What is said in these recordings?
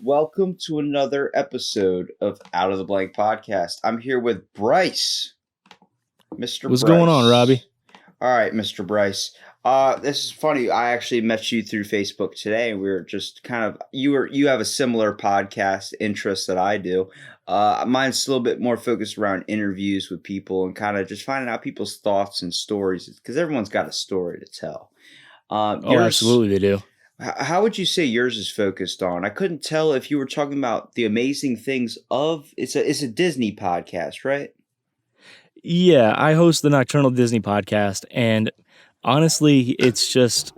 welcome to another episode of Out of the Blank Podcast. I'm here with Brice, Mr. What's Brice. going on, Robbie? All right, Mr. Brice. This is funny. I actually met you through Facebook today, and we were just kind of you have a similar podcast interest that I do. Mine's a little bit more focused around interviews with people and kind of just finding out people's thoughts and stories because everyone's got a story to tell. Absolutely they do. How would you say yours is focused on? I couldn't tell if you were talking about the amazing things of it's a Disney podcast, right? Yeah, I host the Nocturnal Disney podcast, and honestly, it's just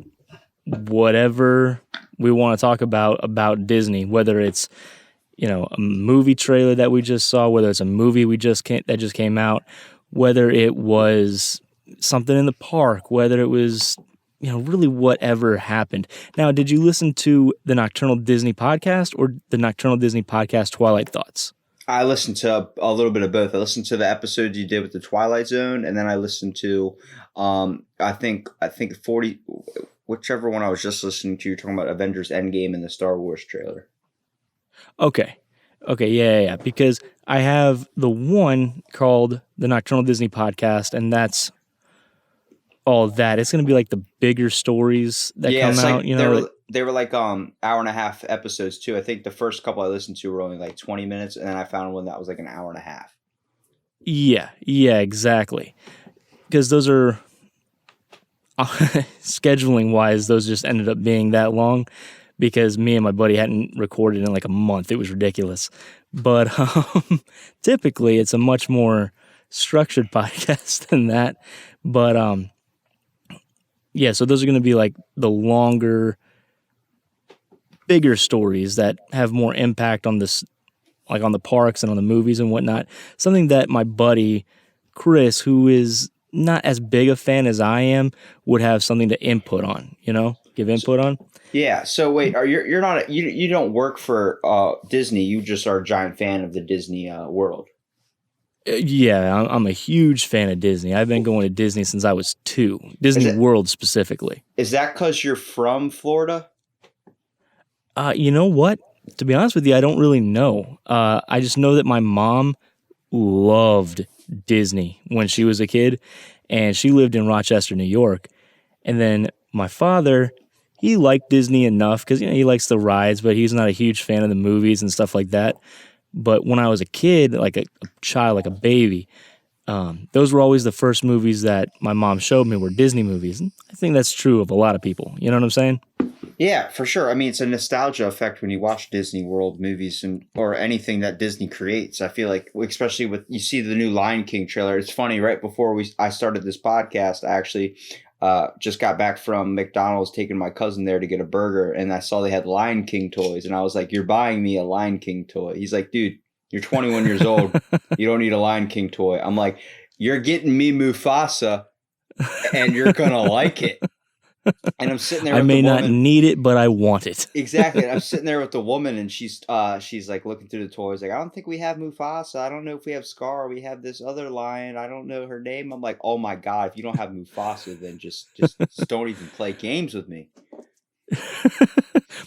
whatever we want to talk about Disney, whether it's a movie trailer that we just saw, whether it's a movie that just came out, whether it was something in the park, whether it was really whatever happened. Now, did you listen to the Nocturnal Disney podcast or the Nocturnal Disney podcast Twilight Thoughts? I listened to a little bit of both. I listened to the episodes you did with the Twilight Zone, and then I listened to, I think 40, whichever one I was just listening to. You're talking about Avengers Endgame and the Star Wars trailer. Okay, yeah. Because I have the one called the Nocturnal Disney podcast, and that's all that. It's going to be like the bigger stories that come out. They were like hour and a half episodes too. I think the first couple I listened to were only like 20 minutes, and then I found one that was like an hour and a half. Yeah, exactly. Because those are scheduling wise, those just ended up being that long because me and my buddy hadn't recorded in like a month. It was ridiculous. But typically, it's a much more structured podcast than that. But yeah, so those are going to be like the longer, bigger stories that have more impact on this, like on the parks and on the movies and whatnot. Something that my buddy Chris, who is not as big a fan as I am, would have something to input on. Give input on. Yeah. So wait, you're not you don't work for Disney? You just are a giant fan of the Disney world. Yeah, I'm a huge fan of Disney. I've been going to Disney since I was 2. Disney World specifically. Is that because you're from Florida? You know what? To be honest with you, I don't really know. I just know that my mom loved Disney when she was a kid, and she lived in Rochester, New York. And then my father, he liked Disney enough because he likes the rides, but he's not a huge fan of the movies and stuff like that. But when I was a kid, like a child, like a baby, those were always the first movies that my mom showed me were Disney movies. And I think that's true of a lot of people. You know what I'm saying? Yeah, for sure. I mean, it's a nostalgia effect when you watch Disney World movies or anything that Disney creates. I feel like, especially with you see the new Lion King trailer. It's funny. Right before I started this podcast, I actually just got back from McDonald's, taking my cousin there to get a burger, and I saw they had Lion King toys, and I was like, "You're buying me a Lion King toy?" He's like, "Dude, you're 21 years old. You don't need a Lion King toy." I'm like, "You're getting me Mufasa, and you're gonna like it." And I'm sitting there. I may not need it, but I want it. Exactly. And I'm sitting there with the woman, and she's like looking through the toys, like, "I don't think we have Mufasa. I don't know if we have Scar. We have this other lion. I don't know her name." I'm like, "Oh my god! If you don't have Mufasa, then just don't even play games with me."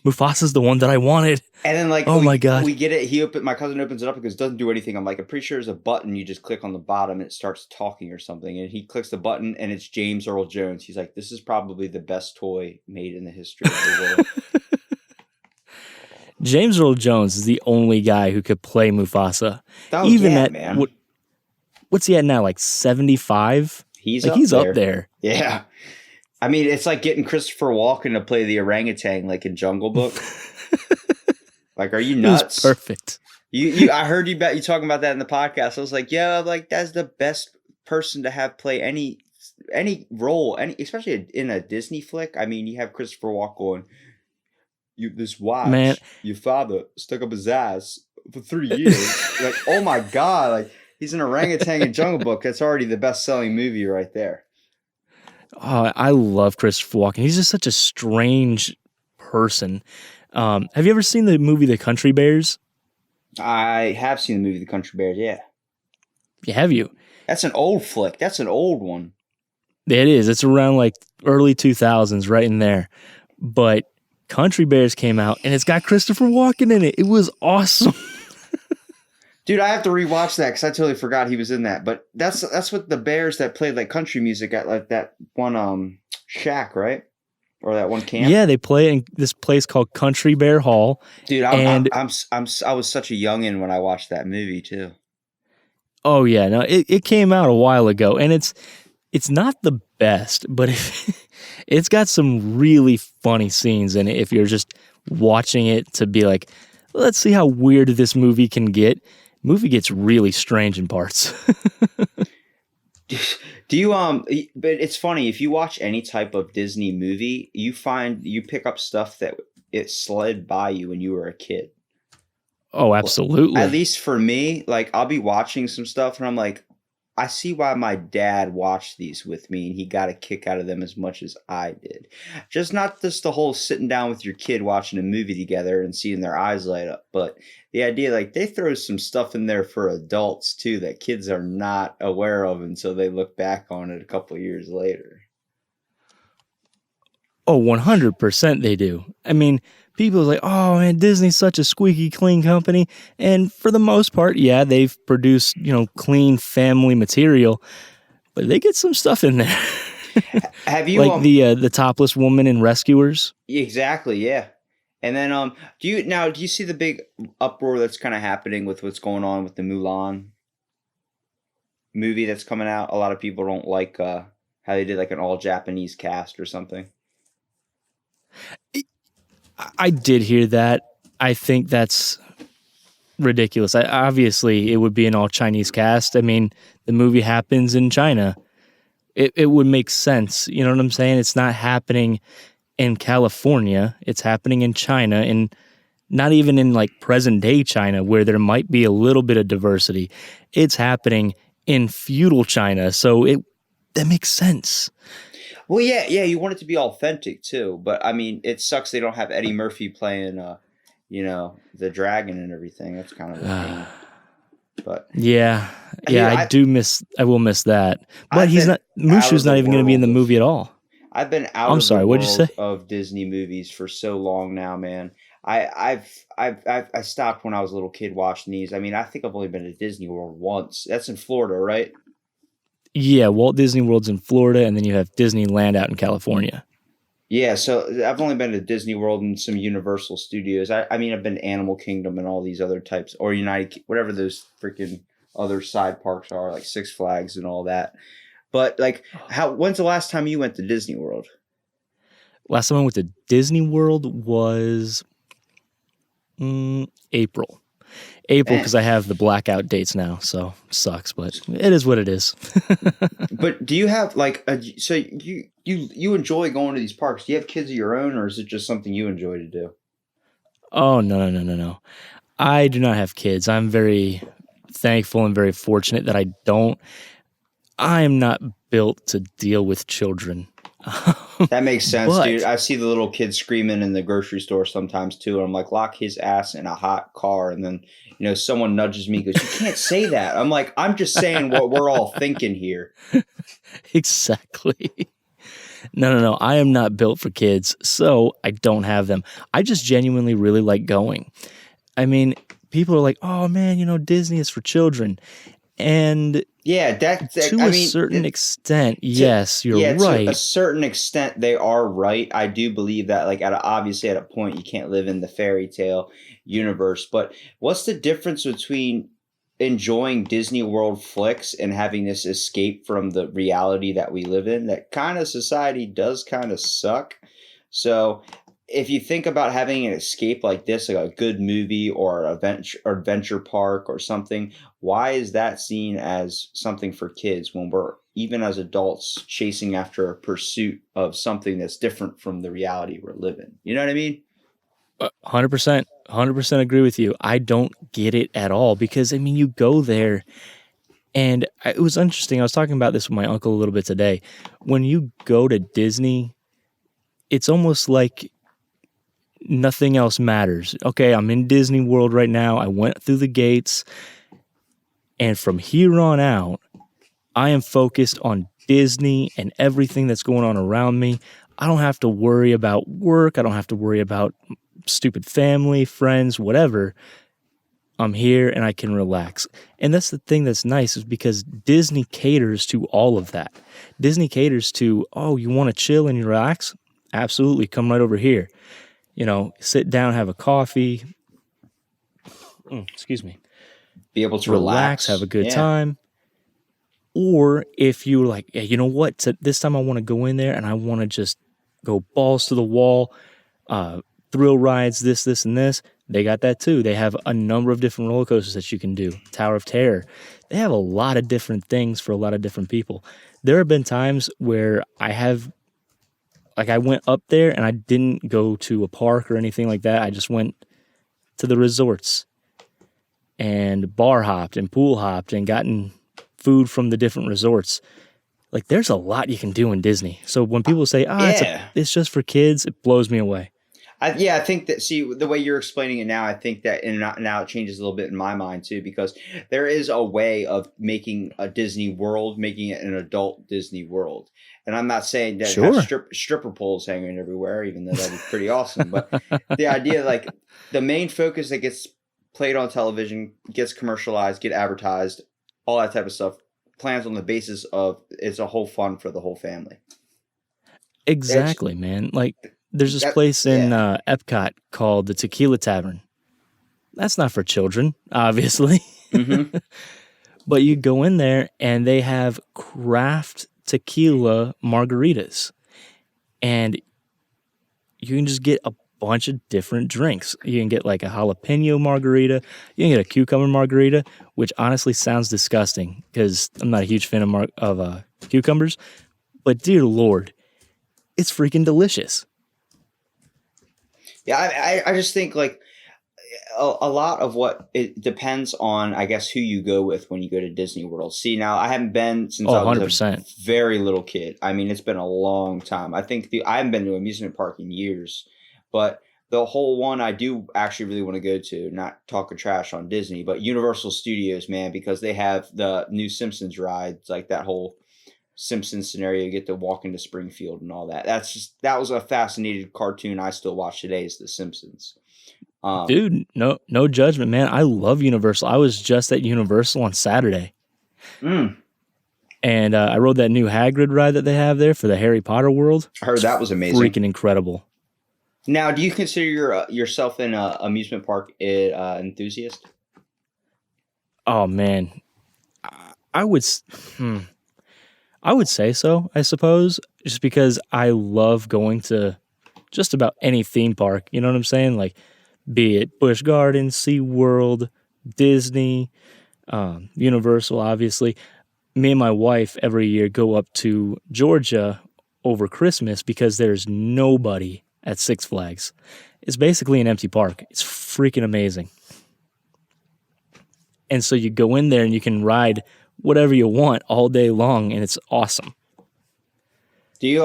Mufasa's the one that I wanted. And then my god, we get it. My cousin opens it up because it doesn't do anything. I'm like, I'm pretty sure there's a button. You just click on the bottom and it starts talking or something. And he clicks the button and it's James Earl Jones. He's like, "This is probably the best toy made in the history of the world." James Earl Jones is the only guy who could play Mufasa. Man. What's he at now? Like 75? He's up there. Yeah. I mean, it's like getting Christopher Walken to play the orangutan, like in Jungle Book. Like, are you nuts? Perfect. I heard you talking about that in the podcast. I was like, yeah, like that's the best person to have play any role, especially in a Disney flick. I mean, you have Christopher Walken going, this watch, man, your father stuck up his ass for 3 years. Like, oh my god, like he's an orangutan in Jungle Book. That's already the best-selling movie right there. Oh, I love Christopher Walken. He's just such a strange person. Have you ever seen the movie The Country Bears? I have seen the movie The Country Bears, yeah. Have you? That's an old flick. That's an old one. It is. It's around like early 2000s, right in there. But Country Bears came out, and it's got Christopher Walken in it. It was awesome. Dude, I have to rewatch that because I totally forgot he was in that. But that's what the Bears that played like country music at like that one shack, right? Or that one camp. Yeah, they play in this place called Country Bear Hall. Dude, and I was such a youngin' when I watched that movie too. oh yeah, no, it came out a while ago, and it's not the best, but it's got some really funny scenes in it. If you're just watching it to be like, let's see how weird this movie can get. Movie gets really strange in parts. Do you but it's funny, if you watch any type of Disney movie, you pick up stuff that it slid by you when you were a kid. Oh, absolutely. At least for me, like I'll be watching some stuff and I'm like, I see why my dad watched these with me and he got a kick out of them as much as I did. Not just the whole sitting down with your kid watching a movie together and seeing their eyes light up, but the idea like they throw some stuff in there for adults too that kids are not aware of until they look back on it a couple of years later. Oh, 100% they do. I mean, people are like, oh man, Disney's such a squeaky clean company. And for the most part, yeah, they've produced, clean family material, but they get some stuff in there. Have you like the topless woman in Rescuers? Exactly, yeah. And then do you see the big uproar that's kind of happening with what's going on with the Mulan movie that's coming out? A lot of people don't like how they did like an all Japanese cast or something. I did hear that. I think that's ridiculous. Obviously, it would be an all Chinese cast. I mean, the movie happens in China. It would make sense. You know what I'm saying? It's not happening in California. It's happening in China, and not even in like present day China where there might be a little bit of diversity. It's happening in feudal China. So that makes sense. Well, yeah, you want it to be authentic too, but I mean, it sucks they don't have Eddie Murphy playing, the dragon and everything. That's kind of a thing. But yeah, I will miss that. But Mushu's not even going to be in the movie at all. I've been out of the world of Disney movies for so long now, man. I stopped when I was a little kid watching these. I mean, I think I've only been to Disney World once. That's in Florida, right? Yeah, Walt Disney World's in Florida, and then you have Disneyland out in California. Yeah, so I've only been to Disney World and some Universal Studios. I mean, I've been to Animal Kingdom and all these other types, or whatever those freaking other side parks are, like Six Flags and all that. But like, when's the last time you went to Disney World? Last time I went to Disney World was April. Because I have the blackout dates now, so sucks, but it is what it is. But do you have like so you enjoy going to these parks? Do you have kids of your own, or is it just something you enjoy to do? Oh no! I do not have kids. I'm very thankful and very fortunate that I don't. I am not built to deal with children. That makes sense, dude. I see the little kids screaming in the grocery store sometimes too. And I'm like, lock his ass in a hot car. And then, someone nudges me and goes, you can't say that. I'm like, I'm just saying what we're all thinking here. Exactly. No. I am not built for kids, so I don't have them. I just genuinely really like going. I mean, people are like, oh man, Disney is for children. And yeah, to a certain extent, yes, you're right. To a certain extent, they are right. I do believe that, like, obviously at a point, you can't live in the fairy tale universe. But what's the difference between enjoying Disney World flicks and having this escape from the reality that we live in? That kind of society does kind of suck. So if you think about having an escape like this, like a good movie or adventure park or something, why is that seen as something for kids when we're, even as adults, chasing after a pursuit of something that's different from the reality we're living? You know what I mean? 100% agree with you. I don't get it at all because, you go there and it was interesting. I was talking about this with my uncle a little bit today. When you go to Disney, it's almost like nothing else matters. Okay, I'm in Disney World right now. I went through the gates. And from here on out, I am focused on Disney and everything that's going on around me. I don't have to worry about work. I don't have to worry about stupid family, friends, whatever. I'm here and I can relax. And that's the thing that's nice is because Disney caters to all of that. Disney caters to, oh, you want to chill and relax? Absolutely. Come right over here. You know, sit down, have a coffee. Excuse me. Be able to relax. Have a good time. Or if you're like, yeah, you know what? This time I want to go in there and I want to just go balls to the wall, thrill rides, this, and this. They got that too. They have a number of different roller coasters that you can do. Tower of Terror. They have a lot of different things for a lot of different people. There have been times where I went up there and I didn't go to a park or anything like that. I just went to the resorts and bar hopped and pool hopped and gotten food from the different resorts. Like, there's a lot you can do in Disney. So when people say, it's just for kids, it blows me away. I think that, see, the way you're explaining it now, I think that now it changes a little bit in my mind too, because there is a way of making a Disney World, making it an adult Disney World. And I'm not saying that it has stripper poles hanging everywhere, even though that'd be pretty awesome. But the idea, like, the main focus that gets played on television, gets commercialized, get advertised, all that type of stuff, plans on the basis of it's a whole fun for the whole family. Exactly, man. Like, there's this place in Epcot called the Tequila Tavern. That's not for children, obviously. Mm-hmm. But you go in there and they have craft tequila margaritas. And you can just get a bunch of different drinks. You can get like a jalapeno margarita. You can get a cucumber margarita, which honestly sounds disgusting because I'm not a huge fan of cucumbers. But dear Lord, it's freaking delicious. Yeah, I just think like a lot of what it depends on, I guess, who you go with when you go to Disney World. See, now I haven't been since I was 100%. a very little kid. I mean, it's been a long time. I think I haven't been to an amusement park in years, but the whole one I do actually really want to go to, not talking trash on Disney, but Universal Studios, man, because they have the new Simpsons rides, like that whole Simpsons scenario, you get to walk into Springfield and all that. That was a fascinating cartoon I still watch today, is The Simpsons. Dude, no judgment, man. I love Universal. I was just at Universal on Saturday. And I rode that new Hagrid ride that they have there for the Harry Potter world. I heard that was amazing. Freaking incredible. Now, do you consider yourself an amusement park enthusiast? Oh, man. I would say so, I suppose, just because I love going to just about any theme park. You know what I'm saying? Like, be it Busch Gardens, SeaWorld, Disney, Universal, obviously. Me and my wife every year go up to Georgia over Christmas because there's nobody at Six Flags. It's basically an empty park. It's freaking amazing. And so you go in there and you can ride whatever you want all day long, and it's awesome. Do you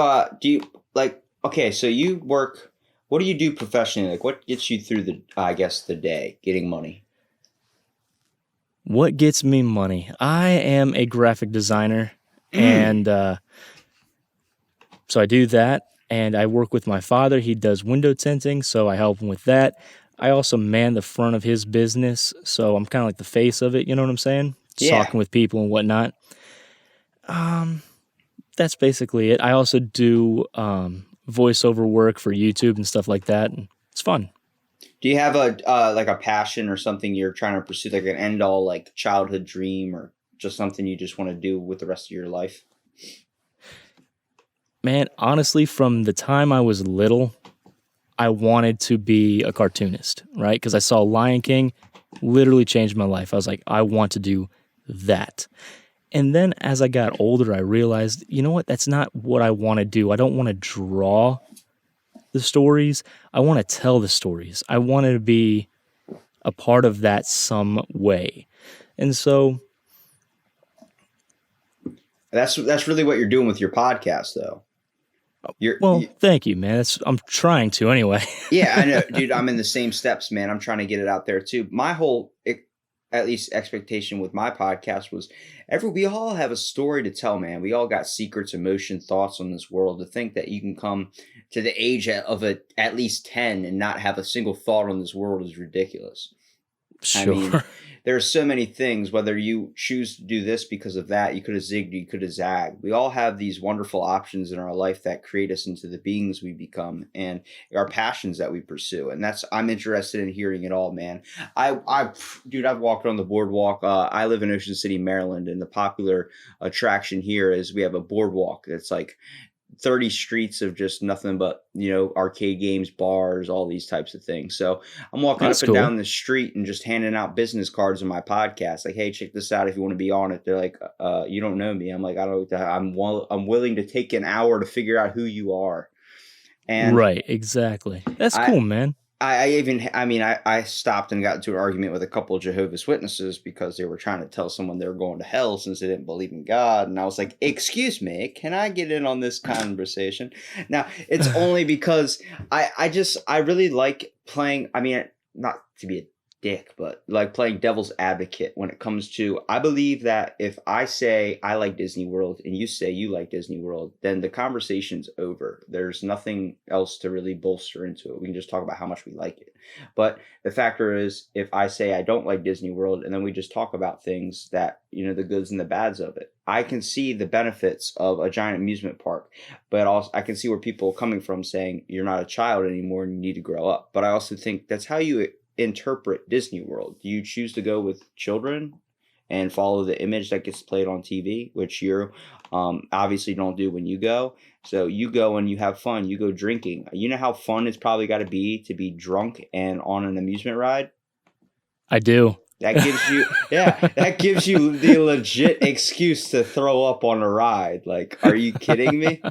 like, okay, so you work, what do you do professionally? Like, what gets you through the day, getting money? What gets me money? I am a graphic designer, and so I do that, and I work with my father. He does window tinting, so I help him with that. I also man the front of his business, so I'm kind of like the face of it, you know what I'm saying? Yeah. Talking with people and whatnot. That's basically it. I also do voiceover work for YouTube and stuff like that, and it's fun. Do you have a passion or something you're trying to pursue, like an end all like childhood dream, or just something you just want to do with the rest of your life? Man, honestly, from the time I was little, I wanted to be a cartoonist, right? Because I saw Lion King, literally changed my life. I was like, I want to do that. And then as I got older, I realized, you know what? That's not what I want to do. I don't want to draw the stories. I want to tell the stories. I wanted to be a part of that some way. And so that's really what you're doing with your podcast, though. Thank you, man. I'm trying to anyway. Yeah, I know, dude. I'm in the same steps, man. I'm trying to get it out there too. My whole at least expectation with my podcast was we all have a story to tell, man. We all got secrets, emotion, thoughts on this world. To think that you can come to the age of at least 10 and not have a single thought on this world is ridiculous. I mean, Sure. there are so many things, whether you choose to do this because of that, you could have zigged, you could have zagged. We all have these wonderful options in our life that create us into the beings we become and our passions that we pursue. And I'm interested in hearing it all, man. Dude, I've walked on the boardwalk. I live in Ocean City, Maryland, and the popular attraction here is we have a boardwalk that's like 30 streets of just nothing but, arcade games, bars, all these types of things. So I'm walking That's up and cool. down the street and just handing out business cards on my podcast. Like, hey, check this out if you want to be on it. They're like, you don't know me. I'm like, I don't know. I'm willing to take an hour to figure out who you are. And Right, exactly. That's cool, man. I stopped and got into an argument with a couple of Jehovah's Witnesses because they were trying to tell someone they were going to hell since they didn't believe in God. And I was like, excuse me, can I get in on this conversation? Now, it's only because I really like playing. I mean, not to be a dick, but like playing devil's advocate when it comes to, I believe that if I say I like Disney World and you say you like Disney World, then the conversation's over. There's nothing else to really bolster into it. We can just talk about how much we like it. But the factor is, if I say I don't like Disney World and then we just talk about things that, the goods and the bads of it, I can see the benefits of a giant amusement park, but also I can see where people are coming from saying you're not a child anymore and you need to grow up. But I also think that's how you interpret Disney World. Do you choose to go with children and follow the image that gets played on TV, which you obviously don't do when you go? So you go and you have fun. You go drinking. You know how fun it's probably got to be drunk and on an amusement ride? I do. That gives you the legit excuse to throw up on a ride. Like, are you kidding me?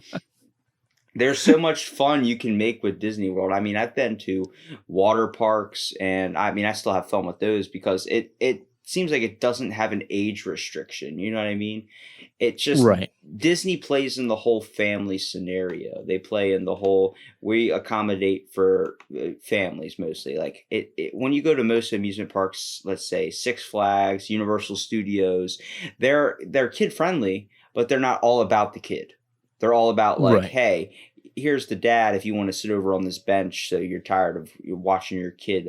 There's so much fun you can make with Disney World. I mean, I've been to water parks, and I still have fun with those because it seems like it doesn't have an age restriction. You know what I mean? It just, Right. Disney plays in the whole family scenario. They play in the whole, we accommodate for families mostly. Like when you go to most amusement parks, let's say Six Flags, Universal Studios, they're kid friendly, but they're not all about the kid. They're all about like, Right. hey, here's the dad if you want to sit over on this bench so you're tired of watching your kid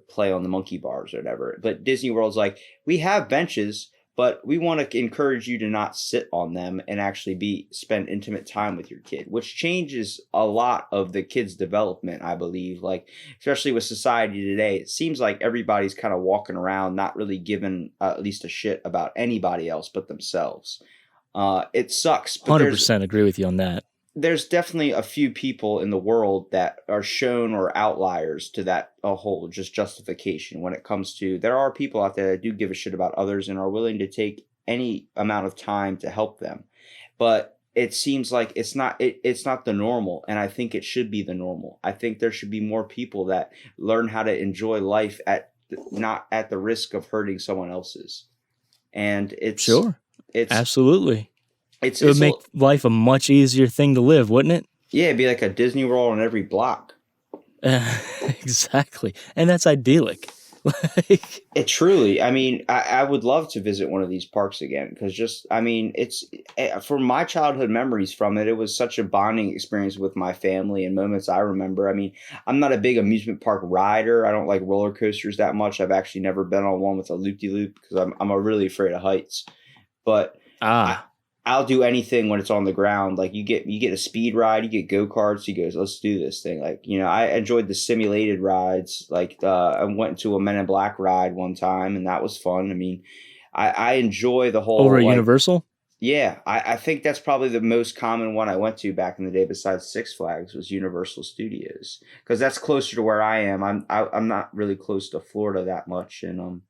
play on the monkey bars or whatever. But Disney World's like, we have benches, but we want to encourage you to not sit on them and actually spend intimate time with your kid, which changes a lot of the kid's development, I believe. Like, especially with society today, it seems like everybody's kind of walking around not really giving at least a shit about anybody else but themselves. It sucks, but 100% agree with you on that. there's definitely a few people in the world that are shown or outliers to that whole just justification when it comes to, there are people out there that do give a shit about others and are willing to take any amount of time to help them. But it seems like it's not the normal, and I think it should be the normal. I think there should be more people that learn how to enjoy life not at the risk of hurting someone else's. And it's Absolutely. It would make life a much easier thing to live, wouldn't it? Yeah, it'd be like a Disney World on every block. Exactly. And that's idyllic. It truly, I would love to visit one of these parks again because it's from my childhood memories from it. It was such a bonding experience with my family and moments I remember. I'm not a big amusement park rider. I don't like roller coasters that much. I've actually never been on one with a loop-de-loop because I'm really afraid of heights. But I'll do anything when it's on the ground. Like you get a speed ride, you get go-karts, you go, let's do this thing. Like, I enjoyed the simulated rides. Like I went to a Men in Black ride one time and that was fun. I enjoy the whole over at Universal. Yeah. I think that's probably the most common one I went to back in the day besides Six Flags was Universal Studios. Cause that's closer to where I am. I'm not really close to Florida that much. And,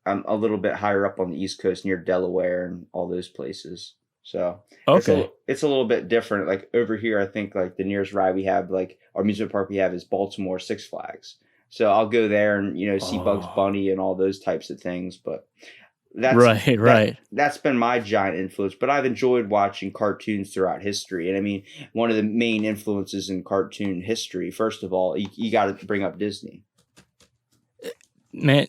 I'm a little bit higher up on the East Coast near Delaware and all those places. So it's a little bit different. Like over here, I think like the nearest ride we have, like our amusement park we have is Baltimore Six Flags. So I'll go there and, see Bugs Bunny and all those types of things. But that's been my giant influence. But I've enjoyed watching cartoons throughout history. And one of the main influences in cartoon history, first of all, you got to bring up Disney. Man,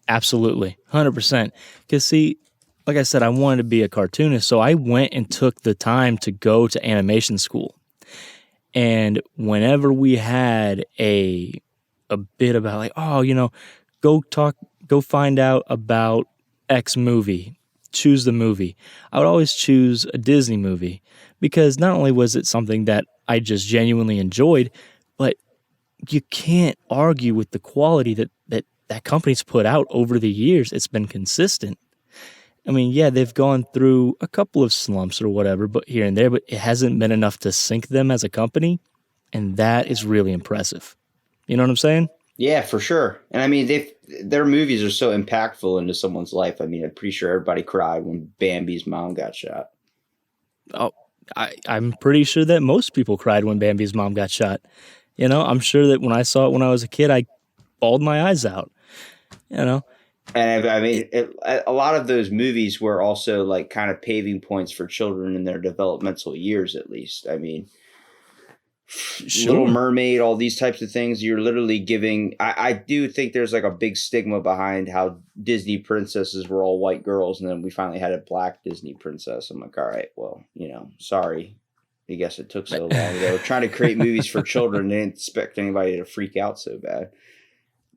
Absolutely, 100%. Because see, like I said, I wanted to be a cartoonist, so I went and took the time to go to animation school. And whenever we had a bit about like, oh, go find out about X movie, choose the movie. I would always choose a Disney movie because not only was it something that I just genuinely enjoyed, but you can't argue with the quality that company's put out over the years. It's been consistent. I mean, yeah, they've gone through a couple of slumps or whatever, but here and there, but it hasn't been enough to sink them as a company, and that is really impressive. You know what I'm saying? Yeah, for sure. And I mean, their movies are so impactful into someone's life. I mean, I'm pretty sure everybody cried when Bambi's mom got shot. Oh, I'm pretty sure that most people cried when Bambi's mom got shot. You know, I'm sure that when I saw it when I was a kid, I bawled my eyes out. You know, And I mean, a lot of those movies were also like kind of paving points for children in their developmental years, at least. I mean, Little sure. Mermaid, all these types of things, you're literally giving. I do think there's like a big stigma behind how Disney princesses were all white girls, and then we finally had a black Disney princess. I'm like, all right, well, sorry. I guess it took so long. They were trying to create movies for children. They didn't expect anybody to freak out so bad.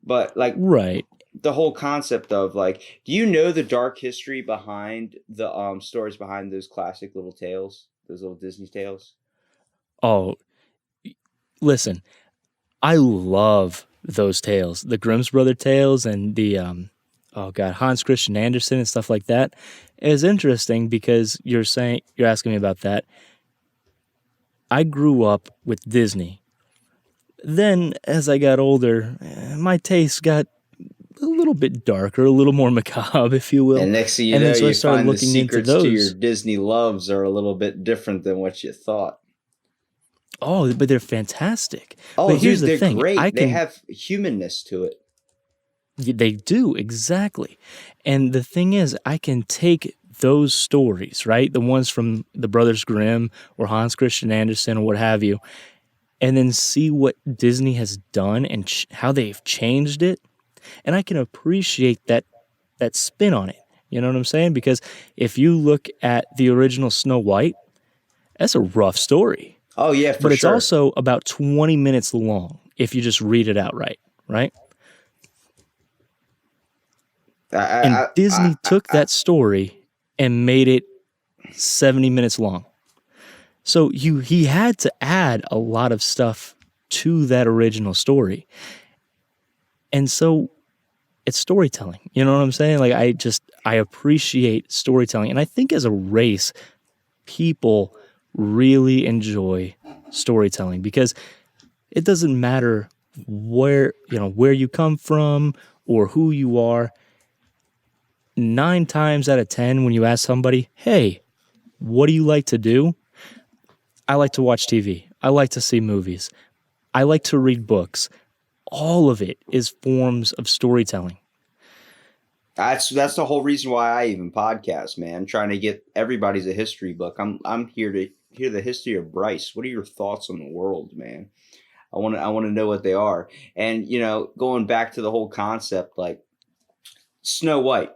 But like, Right. the whole concept of like, do you know the dark history behind the stories behind those classic little tales, those little Disney tales? Oh, listen, I love those tales, the Grimm's brother tales and the oh god, Hans Christian Andersen and stuff like that. It's interesting because you're asking me about that. I grew up with Disney. Then as I got older, my taste got a little bit darker, a little more macabre, if you will. And next thing you And know, then so I you started find the looking into secrets to your those. Disney loves are a little bit different than what you thought. Oh, but they're fantastic. Oh, But dude, here's the they're thing, great. They have humanness to it. they do exactly. And the thing is, I can take those stories, right? The ones from the Brothers Grimm or Hans Christian Andersen or what have you, and then see what Disney has done and how they've changed it. And I can appreciate that spin on it. You know what I'm saying? Because if you look at the original Snow White, that's a rough story. Oh yeah, for But it's sure. also about 20 minutes long if you just read it outright, right? And Disney took that story and made it 70 minutes long. So he had to add a lot of stuff to that original story. And so it's storytelling. You know what I'm saying? Like I appreciate storytelling. And I think as a race, people really enjoy storytelling because it doesn't matter where you come from or who you are. 9 times out of 10 when you ask somebody, "Hey, what do you like to do?" I like to watch TV. I like to see movies. I like to read books. All of it is forms of storytelling. That's the whole reason why I even podcast, man. Trying to get everybody's a history book. I'm here to hear the history of Brice. What are your thoughts on the world, man? I want to know what they are. And going back to the whole concept, like Snow White.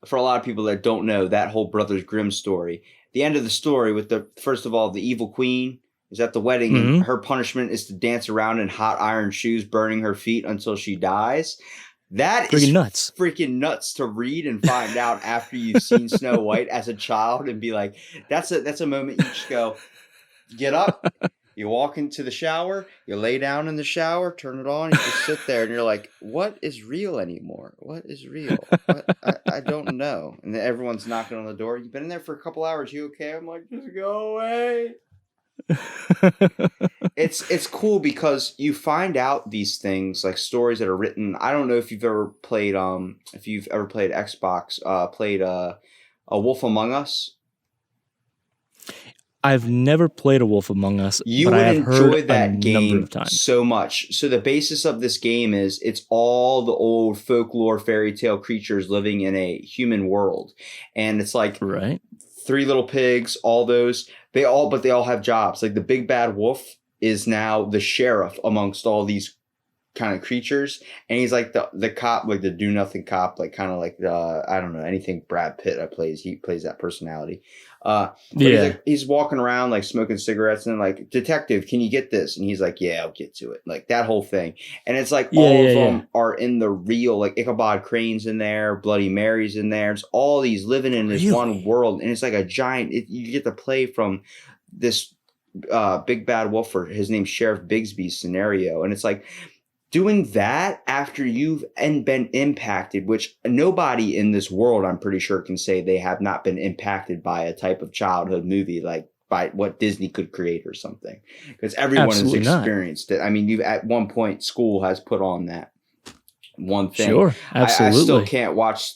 For a lot of people that don't know that whole Brothers Grimm story, the end of the story with first of all, the evil queen is at the wedding and Mm-hmm. her punishment is to dance around in hot iron shoes, burning her feet until she dies. That Freaking is nuts. freaking nuts to read and find out after you've seen Snow White as a child and be like, that's a moment you just go, get up, you walk into the shower, you lay down in the shower, turn it on, you just sit there and you're like, what is real anymore? What is real? What? I don't know. And then everyone's knocking on the door. You've been in there for a couple hours. You okay? I'm like, just go away. It's cool because you find out these things like stories that are written. I don't know if you've ever played Xbox, played A Wolf Among Us. I've never played A Wolf Among Us, You but I would have heard enjoy a that number game of times. so much. So the basis of this game is it's all the old folklore fairy tale creatures living in a human world. And it's like Right? 3 Little Pigs, all those. They all have jobs. Like the big bad wolf is now the sheriff amongst all these kind of creatures, and he's like the cop, like the do nothing cop, like kind of like the I don't know anything Brad Pitt plays. He plays that personality. But Yeah. he's walking around like smoking cigarettes and like, detective, can you get this? And he's like, yeah, I'll get to it. Like that whole thing, and it's like Yeah, all of yeah, yeah. them are in the real, like Ichabod Crane's in there, Bloody Mary's in there. It's all these living in this one Really? world, and it's like a giant. You get to play from this big bad wolf, or his name's Sheriff Bigsby scenario, and it's like doing that after you've been impacted, which nobody in this world, I'm pretty sure, can say they have not been impacted by a type of childhood movie, like by what Disney could create or something, because everyone has Absolutely not. experienced it. I mean, you've at one point school has put on that one thing. Sure. I still Absolutely. can't watch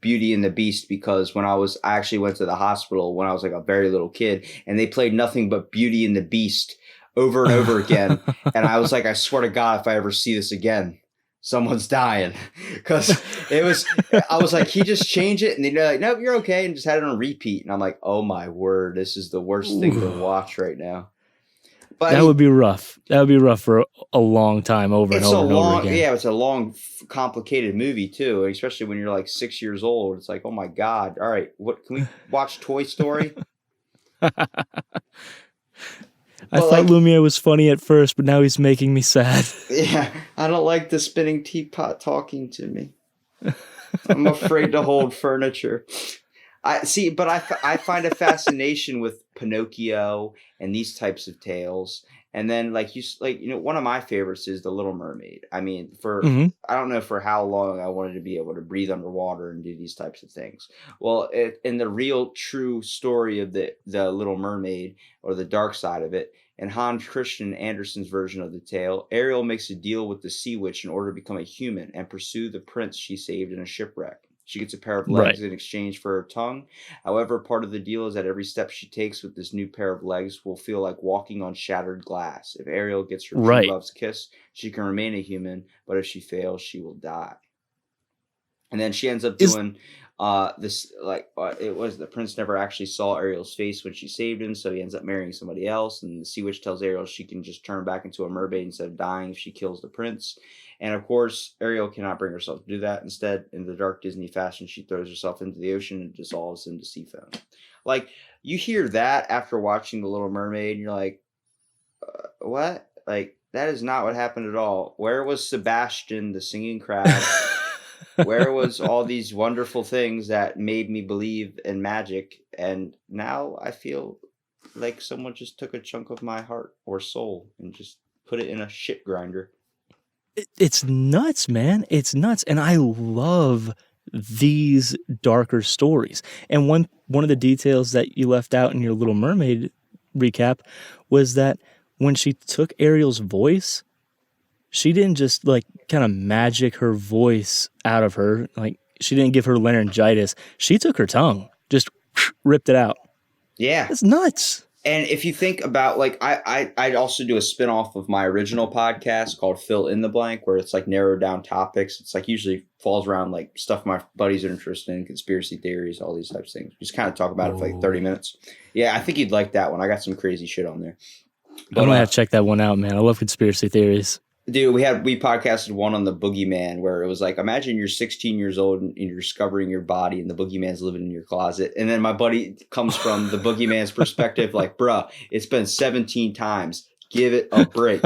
Beauty and the Beast, because I actually went to the hospital when I was like a very little kid, and they played nothing but Beauty and the Beast over and over again. And I was like, I swear to God, if I ever see this again, someone's dying. Because I was like, he just changed it. And they're like, nope, you're okay. And just had it on repeat. And I'm like, oh my word, this is the worst thing to watch right now. But That would be rough. That would be rough for a long time over and it's over and over again. Yeah, it's a long, complicated movie too, especially when you're like 6 years old. It's like, oh my God. All right, what can we watch? Toy Story? I thought Lumiere was funny at first, but now he's making me sad. Yeah, I don't like the spinning teapot talking to me. I'm afraid to hold furniture. But I find a fascination with Pinocchio and these types of tales. And then one of my favorites is The Little Mermaid. I mean, I don't know for how long I wanted to be able to breathe underwater and do these types of things. Well, in the real true story of the Little Mermaid, or the dark side of it, in Hans Christian Andersen's version of the tale, Ariel makes a deal with the Sea Witch in order to become a human and pursue the prince she saved in a shipwreck. She gets a pair of legs in exchange for her tongue. However, part of the deal is that every step she takes with this new pair of legs will feel like walking on shattered glass. If Ariel gets her true love's kiss, she can remain a human, but if she fails, she will die. And then she ends up doing it was the prince never actually saw Ariel's face when she saved him, so he ends up marrying somebody else. And the Sea Witch tells Ariel she can just turn back into a mermaid instead of dying if she kills the prince. And of course, Ariel cannot bring herself to do that. Instead, in the dark Disney fashion, she throws herself into the ocean and dissolves into sea foam. Like, you hear that after watching The Little Mermaid, and you're like, what? Like, that is not what happened at all. Where was Sebastian, the singing crab? Where was all these wonderful things that made me believe in magic? And now I feel like someone just took a chunk of my heart or soul and just put it in a shit grinder. It's nuts, man. It's nuts. And I love these darker stories. And one of the details that you left out in your Little Mermaid recap was that when she took Ariel's voice, she didn't just like kind of magic her voice out of her. Like, she didn't give her laryngitis. She took her tongue, just ripped it out. Yeah. It's nuts. And if you think about, like, I'd also do a spinoff of my original podcast called Fill in the Blank, where it's like narrowed down topics. It's like usually falls around like stuff my buddies are interested in, conspiracy theories, all these types of things. Just kind of talk about it for like 30 minutes. Yeah, I think you'd like that one. I got some crazy shit on there. But I'm gonna have to check that one out, man. I love conspiracy theories. Dude, we podcasted one on the boogeyman, where it was like, imagine you're 16 years old and you're discovering your body and the boogeyman's living in your closet. And then my buddy comes from the boogeyman's perspective, like, bruh, it's been 17 times. Give it a break.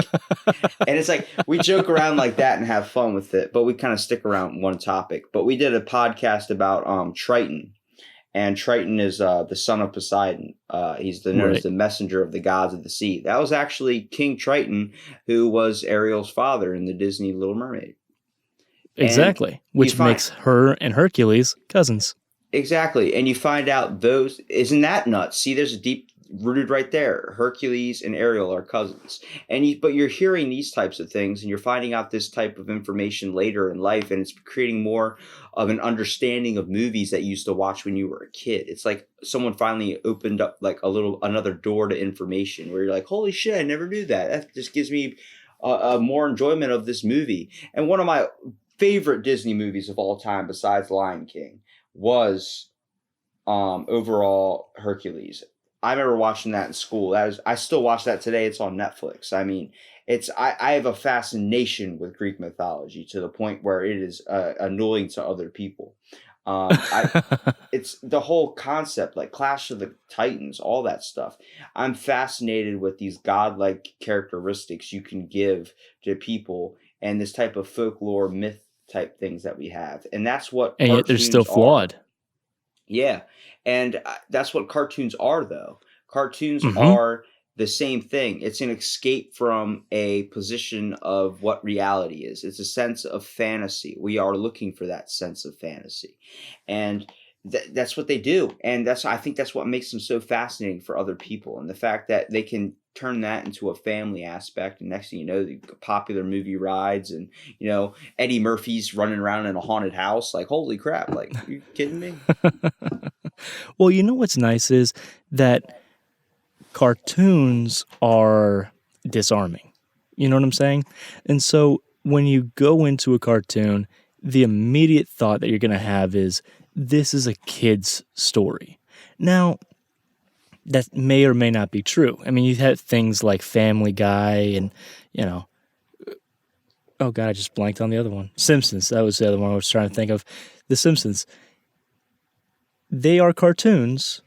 And it's like, we joke around like that and have fun with it, but we kind of stick around one topic. But we did a podcast about Triton. And Triton is the son of Poseidon. He's known as the messenger of the gods of the sea. That was actually King Triton, who was Ariel's father in the Disney Little Mermaid. Exactly, which makes her and Hercules cousins. Exactly, and you find out isn't that nuts? See, there's a deep rooted right there. Hercules and Ariel are cousins, but you're hearing these types of things, and you're finding out this type of information later in life, and it's creating more of an understanding of movies that you used to watch when you were a kid. It's like someone finally opened up like another door to information, where you're like, holy shit, I never knew that. That just gives me a more enjoyment of this movie. And one of my favorite Disney movies of all time, besides Lion King, was overall Hercules. I remember watching that in school. I still watch that today. It's on Netflix. I mean, I have a fascination with Greek mythology to the point where it is annoying to other people. I It's the whole concept, like Clash of the Titans, all that stuff. I'm fascinated with these godlike characteristics you can give to people and this type of folklore myth type things that we have. And that's what And yet they're still cartoons are. flawed. Yeah. And that's what cartoons are, though. Cartoons Hmm. are the same thing. It's an escape from a position of what reality is. It's a sense of fantasy. We are looking for that sense of fantasy. And that's what they do. And I think that's what makes them so fascinating for other people. And the fact that they can turn that into a family aspect. And next thing you know, the popular movie rides and, Eddie Murphy's running around in a haunted house. Like, holy crap. Like, are you kidding me? Well, you know what's nice is that cartoons are disarming. You know what I'm saying? And so when you go into a cartoon, the immediate thought that you're going to have is this is a kid's story. Now, that may or may not be true. I mean, you have things like Family Guy and, you know, oh God, I just blanked on the other one. Simpsons. That was the other one I was trying to think of. The Simpsons. They are cartoons,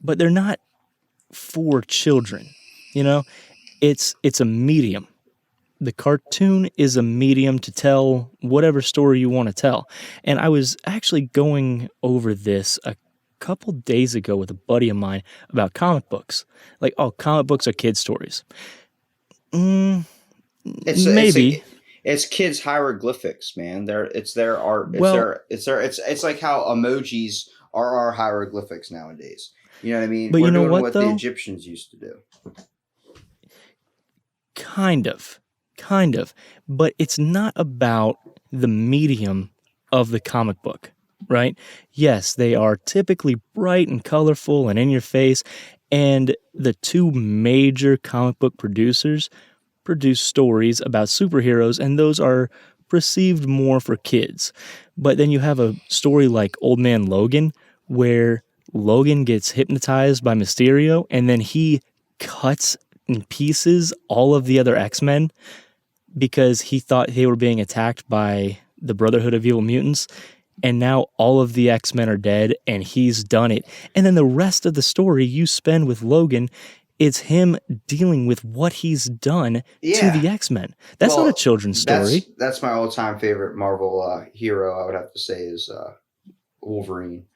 but they're not for children. You know, it's a medium. The cartoon is a medium to tell whatever story you want to tell. And I was actually going over this a couple days ago with a buddy of mine about comic books. Like, oh, comic books are kid stories. It's Maybe. it's kids hieroglyphics, man. It's their art. Well, It's like how emojis are our hieroglyphics nowadays. You know what I mean? but you We're know doing what what the though? Egyptians used to do. Kind of. Kind of. But it's not about the medium of the comic book, right? Yes, they are typically bright and colorful and in your face. And the two major comic book producers produce stories about superheroes, and those are perceived more for kids. But then you have a story like Old Man Logan, where Logan gets hypnotized by Mysterio, and then he cuts in pieces all of the other X-Men because he thought they were being attacked by the Brotherhood of Evil Mutants. And now all of the X-Men are dead, and he's done it. And then the rest of the story you spend with Logan, it's him dealing with what he's done to the Yeah. X-Men. That's not a Well, children's story. that's my all-time favorite Marvel hero. I would have to say is Wolverine.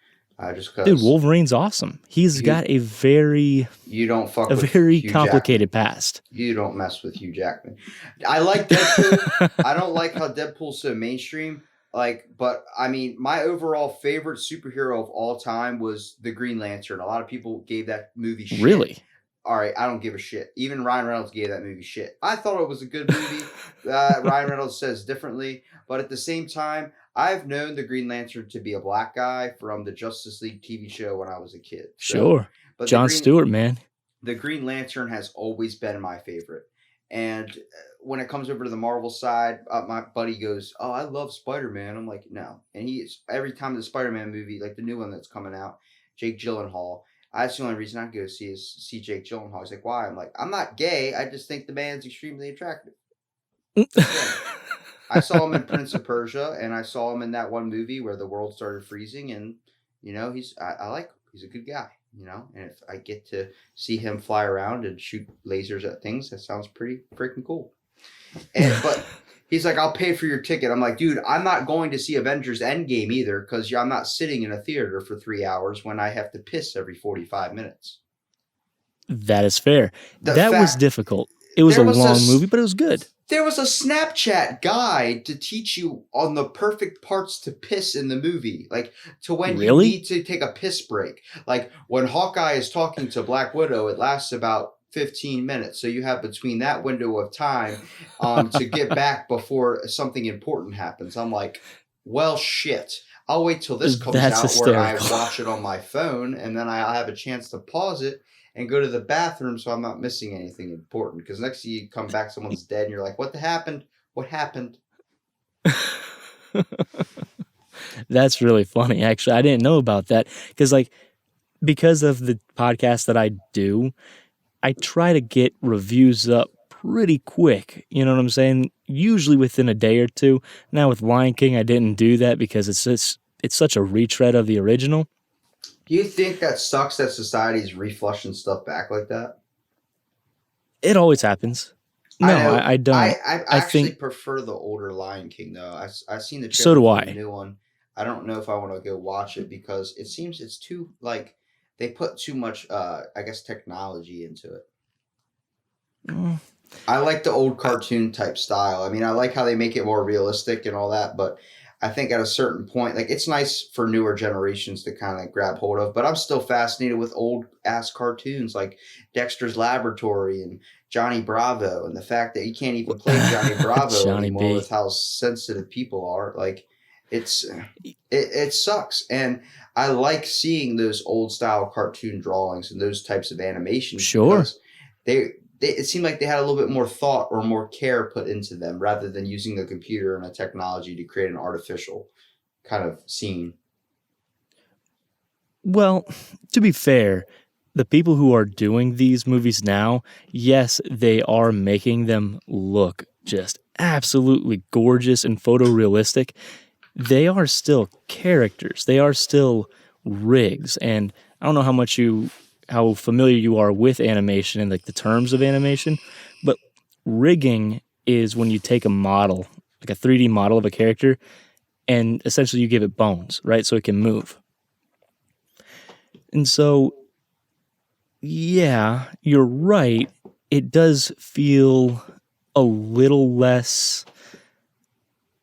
Just Dude, because Wolverine's awesome. He's you got a very you don't fuck with Hugh complicated Jackman. past. You don't mess with Hugh Jackman. I like Deadpool. I don't like how Deadpool's so mainstream. But I mean, my overall favorite superhero of all time was the Green Lantern. A lot of people gave that movie shit. Really? All right, I don't give a shit. Even Ryan Reynolds gave that movie shit. I thought it was a good movie. Ryan Reynolds says differently, but at the same time, I've known the Green Lantern to be a black guy from the Justice League TV show when I was a kid. Sure. But Jon Stewart, man. the Green Lantern has always been my favorite. And when it comes over to the Marvel side, my buddy goes, "Oh, I love Spider-Man." I'm like, "No." And every time the Spider-Man movie, like the new one that's coming out, Jake Gyllenhaal. That's the only reason I go see Jake Gyllenhaal. He's like, "Why?" I'm like, "I'm not gay. I just think the man's extremely attractive." Yeah. I saw him in Prince of Persia, and I saw him in that one movie where the world started freezing. And I like him. He's a good guy. And if I get to see him fly around and shoot lasers at things, that sounds pretty freaking cool. But he's like, "I'll pay for your ticket." I'm like, "Dude, I'm not going to see Avengers Endgame either because I'm not sitting in a theater for 3 hours when I have to piss every 45 minutes." That is fair. The That was fact difficult. It was a there was long movie, but it was good. There was a Snapchat guide to teach you on the perfect parts to piss in the movie, like to when you Really? need to take a piss break. Like when Hawkeye is talking to Black Widow, it lasts about 15 minutes. So you have between that window of time to get back before something important happens. I'm like, well, shit. I'll wait till this comes That's out where I hysterical. watch it on my phone, and then I'll have a chance to pause it and go to the bathroom so I'm not missing anything important. Because next thing you come back, someone's dead, and you're like, "What happened? What happened?" That's really funny. Actually, I didn't know about that because of the podcast that I do, I try to get reviews up pretty quick. You know what I'm saying? Usually within a day or two. Now with Lion King, I didn't do that because it's such a retread of the original. Do you think that sucks that society's reflushing stuff back like that? It always happens. No, I don't. I I actually think prefer the older Lion King though. I seen the so trailer do for the I. new one. I don't know if I want to go watch it because it seems it's too like they put too much I guess technology into it. Mm, I like the old I- cartoon type style. I mean, I like how they make it more realistic and all that, but I think at a certain point, like it's nice for newer generations to kind of grab hold of. But I'm still fascinated with old ass cartoons like Dexter's Laboratory and Johnny Bravo, and the fact that you can't even play Johnny Bravo Johnny anymore B. with how sensitive people are. Like, it's it sucks, and I like seeing those old style cartoon drawings and those types of animations Sure. because they it seemed like they had a little bit more thought or more care put into them rather than using a computer and a technology to create an artificial kind of scene. Well, to be fair, the people who are doing these movies now, yes, they are making them look just absolutely gorgeous and photorealistic. They are still characters. They are still rigs. And I don't know how familiar you are with animation and like the terms of animation, but rigging is when you take a model, like a 3D model of a character, and essentially you give it bones, right? So it can move. And so, yeah, you're right. It does feel a little less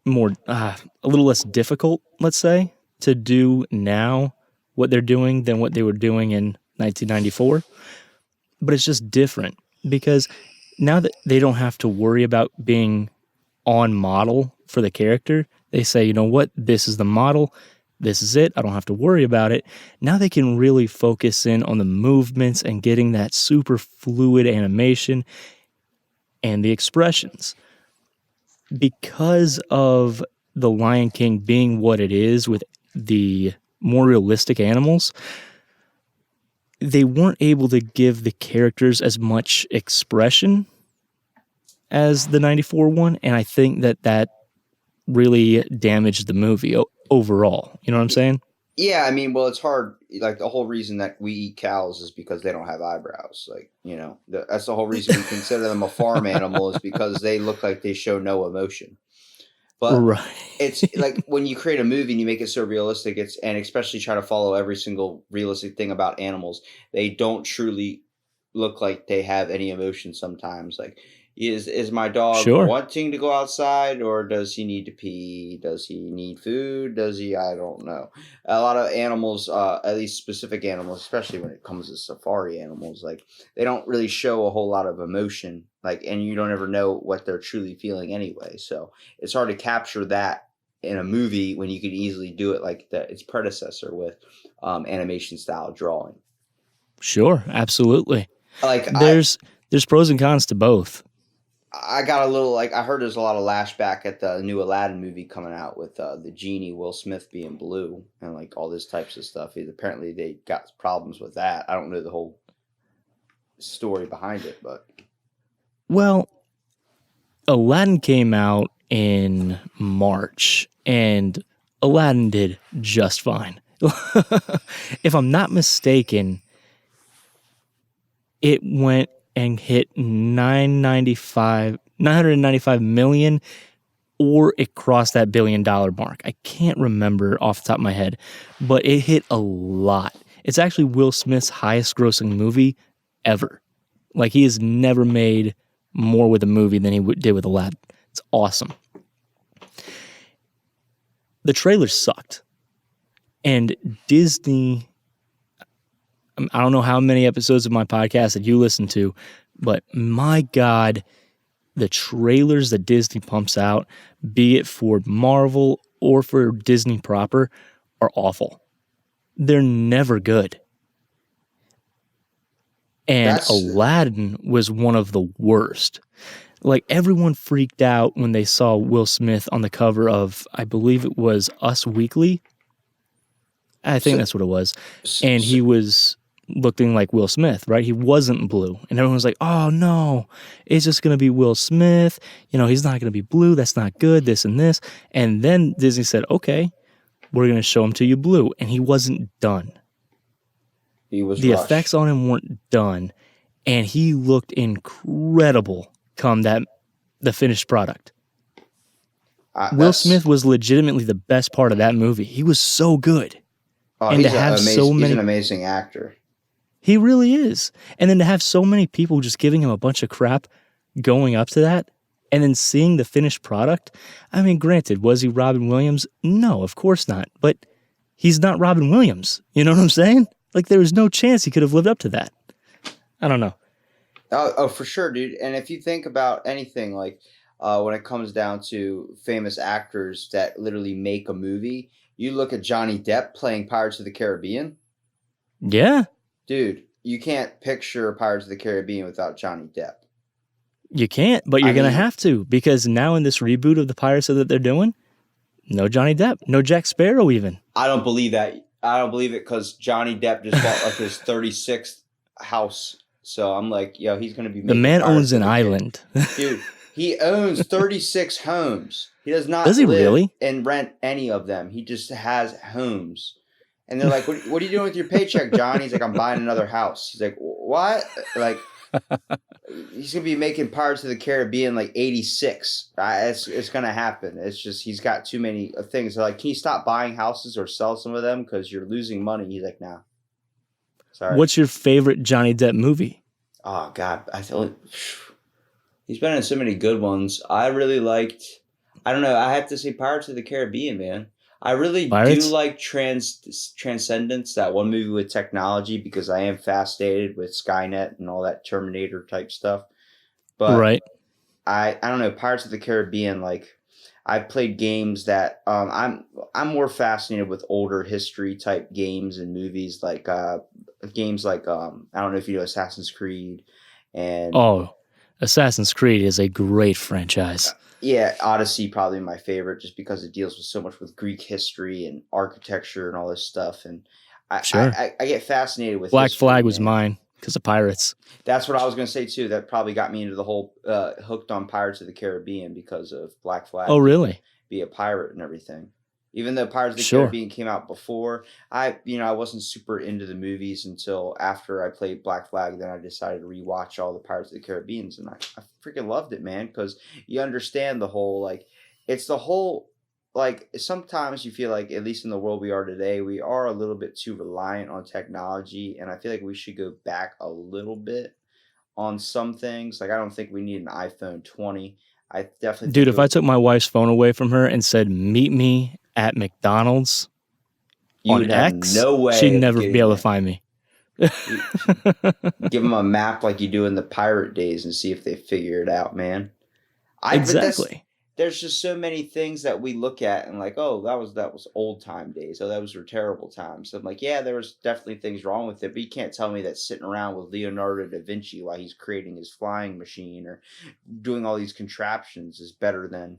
a little less difficult, let's say, to do now what they're doing than what they were doing in 1994. But it's just different because now that they don't have to worry about being on model for the character, they say, you know what, this is the model, this is it, I don't have to worry about it. Now they can really focus in on the movements and getting that super fluid animation and the expressions. Because of the Lion King being what it is with the more realistic animals, they weren't able to give the characters as much expression as the 94 one, and I think that really damaged the movie overall. You know what I'm saying? Yeah, I mean, well, it's hard. Like the whole reason that we eat cows is because they don't have eyebrows. Like, that's the whole reason we consider them a farm animal is because they look like they show no emotion. But it's Right. like when you create a movie and you make it so realistic, and especially try to follow every single realistic thing about animals, they don't truly look like they have any emotion sometimes. Like, is my dog Sure. wanting to go outside or does he need to pee? Does he need food? Does he? I don't know. A lot of animals, at least specific animals, especially when it comes to safari animals, like they don't really show a whole lot of emotion. Like, and you don't ever know what they're truly feeling anyway. So it's hard to capture that in a movie when you could easily do it like its predecessor with animation style drawing. Sure, absolutely. Like There's pros and cons to both. I got a little like I heard there's a lot of lashback at the new Aladdin movie coming out with the genie Will Smith being blue and like all this types of stuff. Apparently they got problems with that. I don't know the whole story behind it, but Well, Aladdin came out in March, and Aladdin did just fine. If I'm not mistaken, it went and hit 995 million, or it crossed that $1 billion mark. I can't remember off the top of my head, but it hit a lot. It's actually Will Smith's highest grossing movie ever. Like, he has never made more with a movie than he did with Aladdin. It's awesome. The trailer sucked. And Disney, I don't know how many episodes of my podcast that you listen to, but my God, the trailers that Disney pumps out, be it for Marvel or for Disney proper, are awful. They're never good. And Aladdin was one of the worst. Like, everyone freaked out when they saw Will Smith on the cover of, I believe it was Us Weekly. I think that's what it was. And he was looking like Will Smith, right? He wasn't blue. And everyone was like, oh no, it's just going to be Will Smith. He's not going to be blue. That's not good, this and this. And then Disney said, okay, we're going to show him to you blue. And he wasn't done. He was The rushed. effects on him weren't done. And he looked incredible come the finished product. Will Smith was legitimately the best part of that movie. He was so good. And he's to have he's an amazing actor. He really is. And then to have so many people just giving him a bunch of crap going up to that, and then seeing the finished product. I mean, granted, was he Robin Williams? No, of course not. But he's not Robin Williams. You know what I'm saying? Like, there was no chance he could have lived up to that. I don't know. Oh, for sure, dude. And if you think about anything, like when it comes down to famous actors that literally make a movie, you look at Johnny Depp playing Pirates of the Caribbean. Yeah. Dude, you can't picture Pirates of the Caribbean without Johnny Depp. You can't, but you're going to have to, because now in this reboot of the Pirates that they're doing, no Johnny Depp, no Jack Sparrow even. I don't believe that. I don't believe it because Johnny Depp just bought like his 36th house. So I'm like, yo, he's going to be making The man Pirates owns of an the island. Dude, he owns 36 homes. He does not Does he live really? and rent any of them. He just has homes. And they're like, what are you doing with your paycheck, John? He's like, I'm buying another house. He's like, what? Like, he's going to be making Pirates of the Caribbean like 86. It's going to happen. It's just he's got too many things. They're like, can you stop buying houses or sell some of them because you're losing money? He's like, nah. Sorry. What's your favorite Johnny Depp movie? Oh, God. He's been in so many good ones. I really liked, I don't know, I have to say Pirates of the Caribbean, man. I really do like Transcendence, that one movie with technology, because I am fascinated with Skynet and all that Terminator type stuff. But right. I don't know, Pirates of the Caribbean, like I've played games that I'm more fascinated with older history type games and movies, like games like I don't know if you know Assassin's Creed and Assassin's Creed is a great franchise. Yeah, Odyssey probably my favorite, just because it deals with so much with Greek history and architecture and all this stuff. And I get fascinated with Black history, Flag was man. mine because of pirates. That's what I was going to say too. That probably got me into the whole hooked on Pirates of the Caribbean because of Black Flag. Oh, really? Be a pirate and everything. Even though Pirates of the Sure. Caribbean came out before, I wasn't super into the movies until after I played Black Flag. Then I decided to rewatch all the Pirates of the Caribbeans, and I freaking loved it, man. Because you understand the whole, like, it's the whole, like, sometimes you feel like, at least in the world we are today, we are a little bit too reliant on technology, and I feel like we should go back a little bit on some things. Like, I don't think we need an iPhone 20. I definitely Dude, if I took my wife's phone away from her and said, meet me at McDonald's on X, no way she'd never be able to find me. Give them a map like you do in the pirate days and see if they figure it out, man. Exactly. There's just so many things that we look at and like, oh, that was old time days. Oh, those were terrible times. So I'm like, yeah, there was definitely things wrong with it, but you can't tell me that sitting around with Leonardo da Vinci while he's creating his flying machine or doing all these contraptions is better than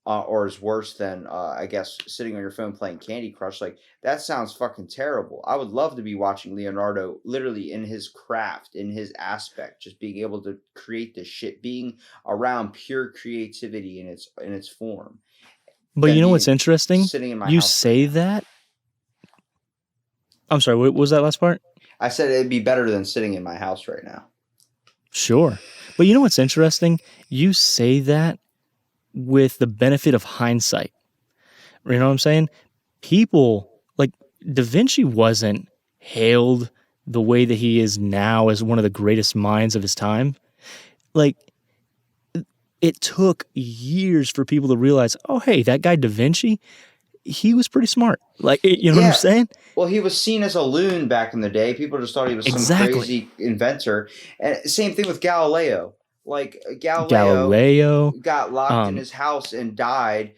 or is worse than, I guess, sitting on your phone playing Candy Crush. Like, that sounds fucking terrible. I would love to be watching Leonardo literally in his craft, in his aspect, just being able to create this shit, being around pure creativity in its form. But you know what's interesting? Sitting in my you house say that. I'm sorry, what was that last part? I said it'd be better than sitting in my house right now. Sure. But you know what's interesting? You say that with the benefit of hindsight. You know what I'm saying? People, like, Da Vinci wasn't hailed the way that he is now as one of the greatest minds of his time. Like, it took years for people to realize, oh, hey, that guy Da Vinci, he was pretty smart. Like, you know what I'm saying? Well, he was seen as a loon back in the day. People just thought he was some crazy inventor. And same thing with Galileo. Like, Galileo got locked in his house and died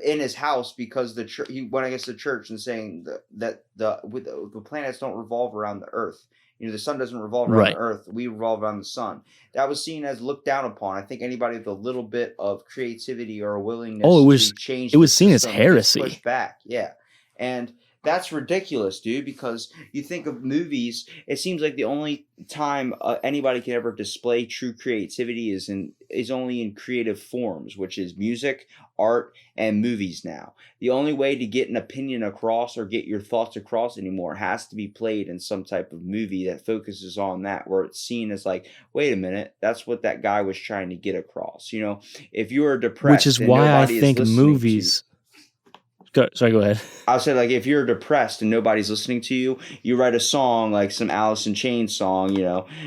in his house because he went against the church and saying that the planets don't revolve around the Earth. You know, the sun doesn't revolve around the Earth. We revolve around the sun. That was seen as looked down upon. I think anybody with a little bit of creativity or a willingness to change it was seen as heresy. pushed back. Yeah. And That's ridiculous, dude, because you think of movies, it seems like the only time anybody can ever display true creativity is only in creative forms, which is music, art, and movies now. The only way to get an opinion across or get your thoughts across anymore has to be played in some type of movie that focuses on that, where it's seen as like, wait a minute, that's what that guy was trying to get across. If you are Which is depressed and why I nobody is think listening to you, movies. Sorry, go ahead. I'll say, like, if you're depressed and nobody's listening to you, you write a song like some Alice in Chains song,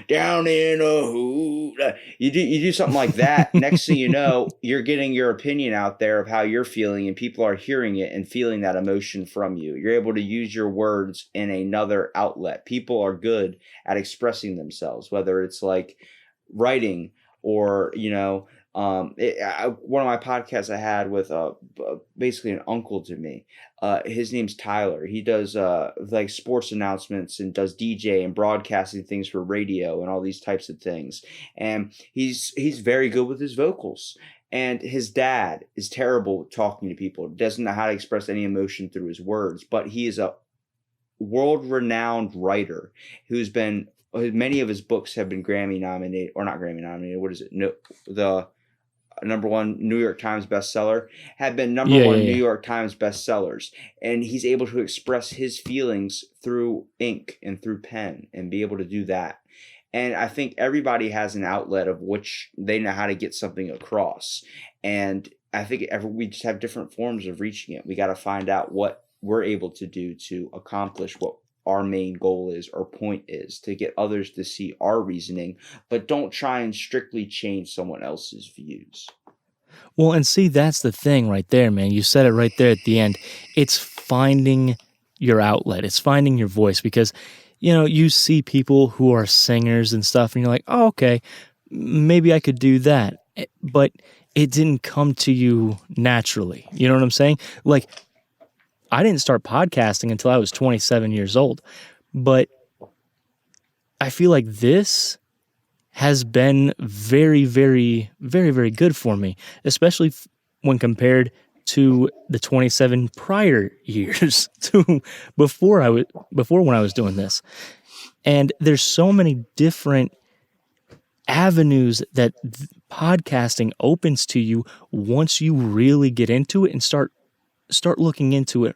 down in a hood. You do something like that. Next thing you know, you're getting your opinion out there of how you're feeling, and people are hearing it and feeling that emotion from you. You're able to use your words in another outlet. People are good at expressing themselves, whether it's like writing or one of my podcasts I had with basically an uncle to me. His name's Tyler. He does like sports announcements and does DJ and broadcasting things for radio and all these types of things. And he's very good with his vocals. And his dad is terrible talking to people. Doesn't know how to express any emotion through his words. But he is a world-renowned writer who's been many of his books have been Grammy nominated, or not Grammy nominated. What is it? No, the number one New York Times bestseller, had been number one New York Times bestsellers. And he's able to express his feelings through ink and through pen and be able to do that. And I think everybody has an outlet of which they know how to get something across. And I think we just have different forms of reaching it. We got to find out what we're able to do to accomplish what our main goal is or point is, to get others to see our reasoning, but don't try and strictly change someone else's views. Well, and see, that's the thing right there, man. You said it right there at the end. It's finding your outlet. It's finding your voice, because, you see people who are singers and stuff, and you're like, oh, okay, maybe I could do that. But it didn't come to you naturally. You know what I'm saying? Like, I didn't start podcasting until I was 27 years old, but I feel like this has been very, very, very, very good for me, especially when compared to the 27 prior years to before when I was doing this. And there's so many different avenues that podcasting opens to you once you really get into it and start looking into it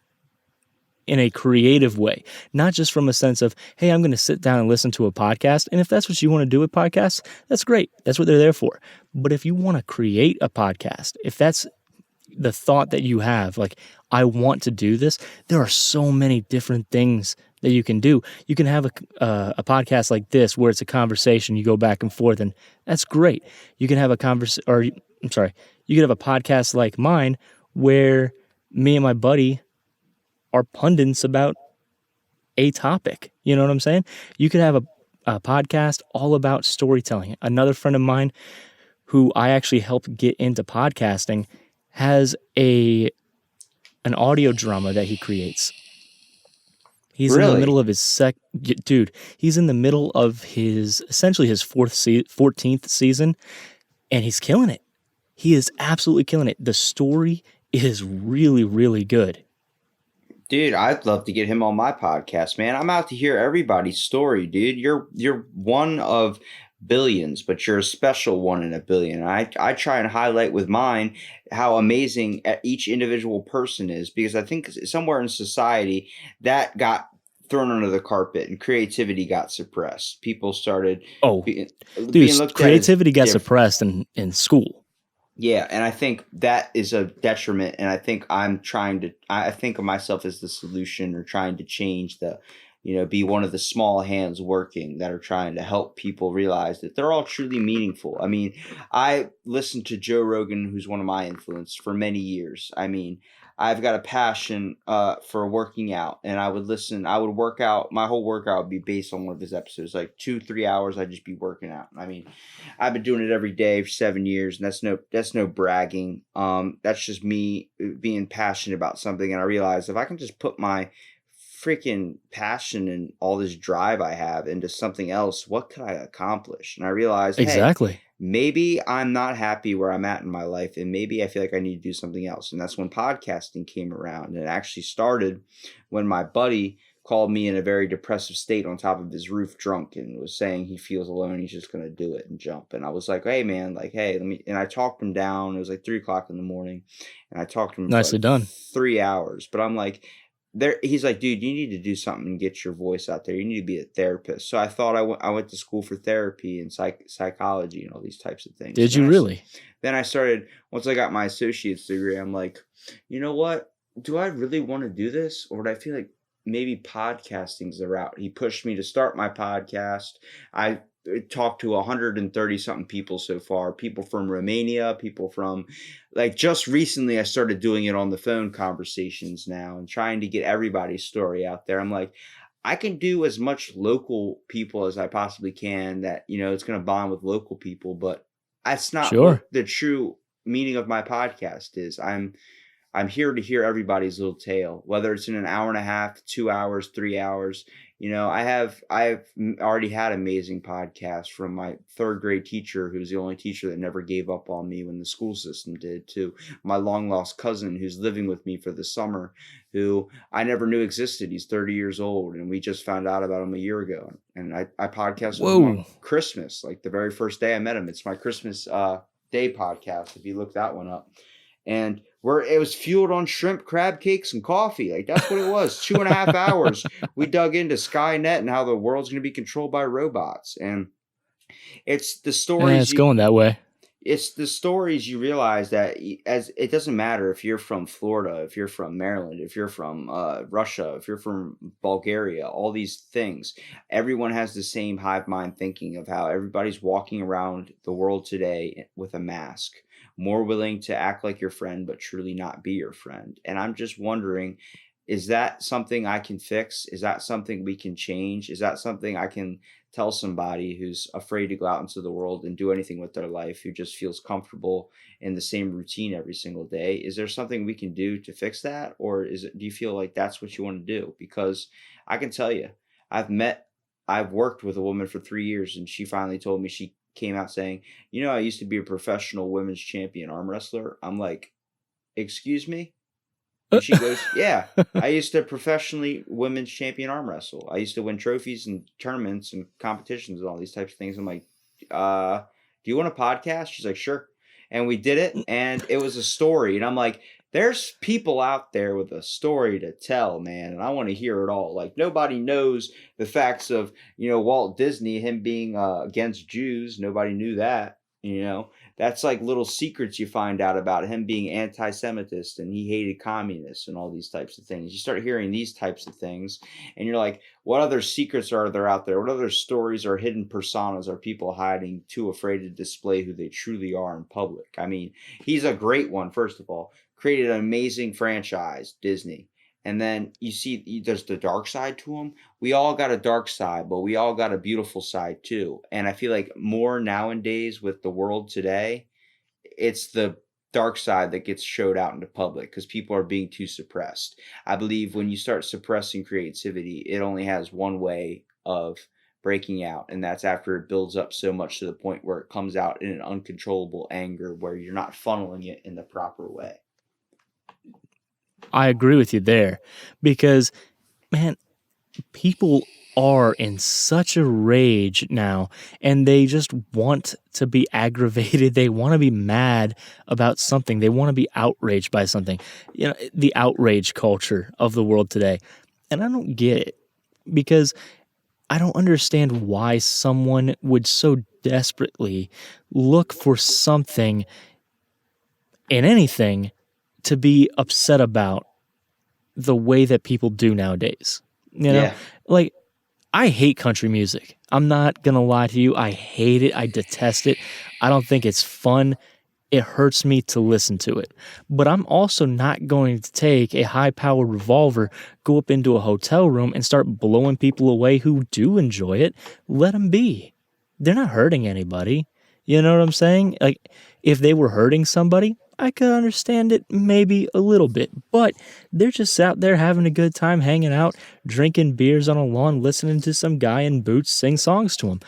in a creative way, not just from a sense of, hey, I'm going to sit down and listen to a podcast. And if that's what you want to do with podcasts, that's great. That's what they're there for. But if you want to create a podcast, if that's the thought that you have, like, I want to do this, there are so many different things that you can do. You can have a podcast like this where it's a conversation, you go back and forth, and that's great. You can have you could have a podcast like mine where me and my buddy are pundits about a topic. You know what I'm saying? You could have a podcast all about storytelling. Another friend of mine who I actually helped get into podcasting has an audio drama that he creates. He's in the middle of his he's in the middle of essentially his 14th season, and he's killing it. He is absolutely killing it. The story is really, really good. Dude, I'd love to get him on my podcast, man. I'm out to hear everybody's story, dude. You're one of billions, but you're a special one in a billion. I try and highlight with mine how amazing each individual person is, because I think somewhere in society that got thrown under the carpet and creativity got suppressed. People started creativity got suppressed in school. Yeah, and I think that is a detriment, and I think I think of myself as the solution, or trying to change be one of the small hands working that are trying to help people realize that they're all truly meaningful. I mean, I listened to Joe Rogan, who's one of my influence, for many years. I mean, I've got a passion for working out, and I would work out. My whole workout would be based on one of his episodes, like 2-3 hours. I'd just be working out. I mean, I've been doing it every day for 7 years, and that's no bragging. That's just me being passionate about something. And I realized if I can just put my freaking passion and all this drive I have into something else, what could I accomplish? And I realized, exactly. Hey, maybe I'm not happy where I'm at in my life, and maybe I feel like I need to do something else. And that's when podcasting came around. And it actually started when my buddy called me in a very depressive state on top of his roof drunk and was saying he feels alone. He's just going to do it and jump. And I was like, hey, man, like, hey, let me. And I talked him down. It was like 3 o'clock in the morning. And I talked to him for Nicely like done. 3 hours. But I'm like, he's like, dude, you need to do something and get your voice out there. You need to be a therapist. So I thought I went to school for therapy and psychology and all these types of things. Did you really? Then I started, once I got my associate's degree, I'm like, you know what? Do I really want to do this? Or do I feel like maybe podcasting's the route? He pushed me to start my podcast. I talked to 130 something people so far, people from Romania, people from, like, just recently I started doing it on the phone conversations now and trying to get everybody's story out there. I'm like, I can do as much local people as I possibly can that, it's going to bond with local people, but that's not Sure. what the true meaning of my podcast is. I'm here to hear everybody's little tale, whether it's in an hour and a half, 2 hours, 3 hours. I've already had amazing podcasts from my third grade teacher, who's the only teacher that never gave up on me when the school system did, to my long lost cousin who's living with me for the summer, who I never knew existed. He's 30 years old, and we just found out about him a year ago. And I podcasted with him on Christmas, like the very first day I met him. It's my Christmas Day podcast, if you look that one up. And it was fueled on shrimp, crab cakes, and coffee. Like, that's what it was. 2.5 hours. We dug into Skynet and how the world's going to be controlled by robots. And it's the stories. It's going that way. It's the stories you realize that as it doesn't matter if you're from Florida, if you're from Maryland, if you're from Russia, if you're from Bulgaria, all these things, everyone has the same hive mind thinking of how everybody's walking around the world today with a mask, more willing to act like your friend, but truly not be your friend. And I'm just wondering, is that something I can fix? Is that something we can change? Is that something I can tell somebody who's afraid to go out into the world and do anything with their life, who just feels comfortable in the same routine every single day? Is there something we can do to fix that? Or do you feel like that's what you want to do? Because I can tell you, I've worked with a woman for 3 years, and she finally told me, she came out saying, I used to be a professional women's champion arm wrestler. I'm like, excuse me? And she goes, yeah, I used to professionally women's champion arm wrestle. I used to win trophies and tournaments and competitions and all these types of things. I'm like, do you want a podcast? She's like, sure. And we did it, and it was a story. And I'm like, there's people out there with a story to tell, man, and I want to hear it all. Like, nobody knows the facts of, Walt Disney, him being against Jews. Nobody knew that, That's like little secrets you find out about him being anti-Semitist, and he hated communists and all these types of things. You start hearing these types of things, and you're like, what other secrets are there out there? What other stories or hidden personas are people hiding, too afraid to display who they truly are in public? I mean, he's a great one, first of all. Created an amazing franchise, Disney. And then you see there's the dark side to him. We all got a dark side, but we all got a beautiful side too. And I feel like more nowadays with the world today, it's the dark side that gets showed out into public because people are being too suppressed. I believe when you start suppressing creativity, it only has one way of breaking out, and that's after it builds up so much to the point where it comes out in an uncontrollable anger where you're not funneling it in the proper way. I agree with you there because, man, people are in such a rage now, and they just want to be aggravated. They want to be mad about something. They want to be outraged by something. The outrage culture of the world today. And I don't get it because I don't understand why someone would so desperately look for something in anything to be upset about the way that people do nowadays. Like, I hate country music. I'm not going to lie to you. I hate it. I detest it. I don't think it's fun. It hurts me to listen to it. But I'm also not going to take a high-powered revolver, go up into a hotel room, and start blowing people away who do enjoy it. Let them be. They're not hurting anybody. You know what I'm saying? Like, if they were hurting somebody, I could understand it maybe a little bit, but they're just out there having a good time, hanging out, drinking beers on a lawn, listening to some guy in boots sing songs to them.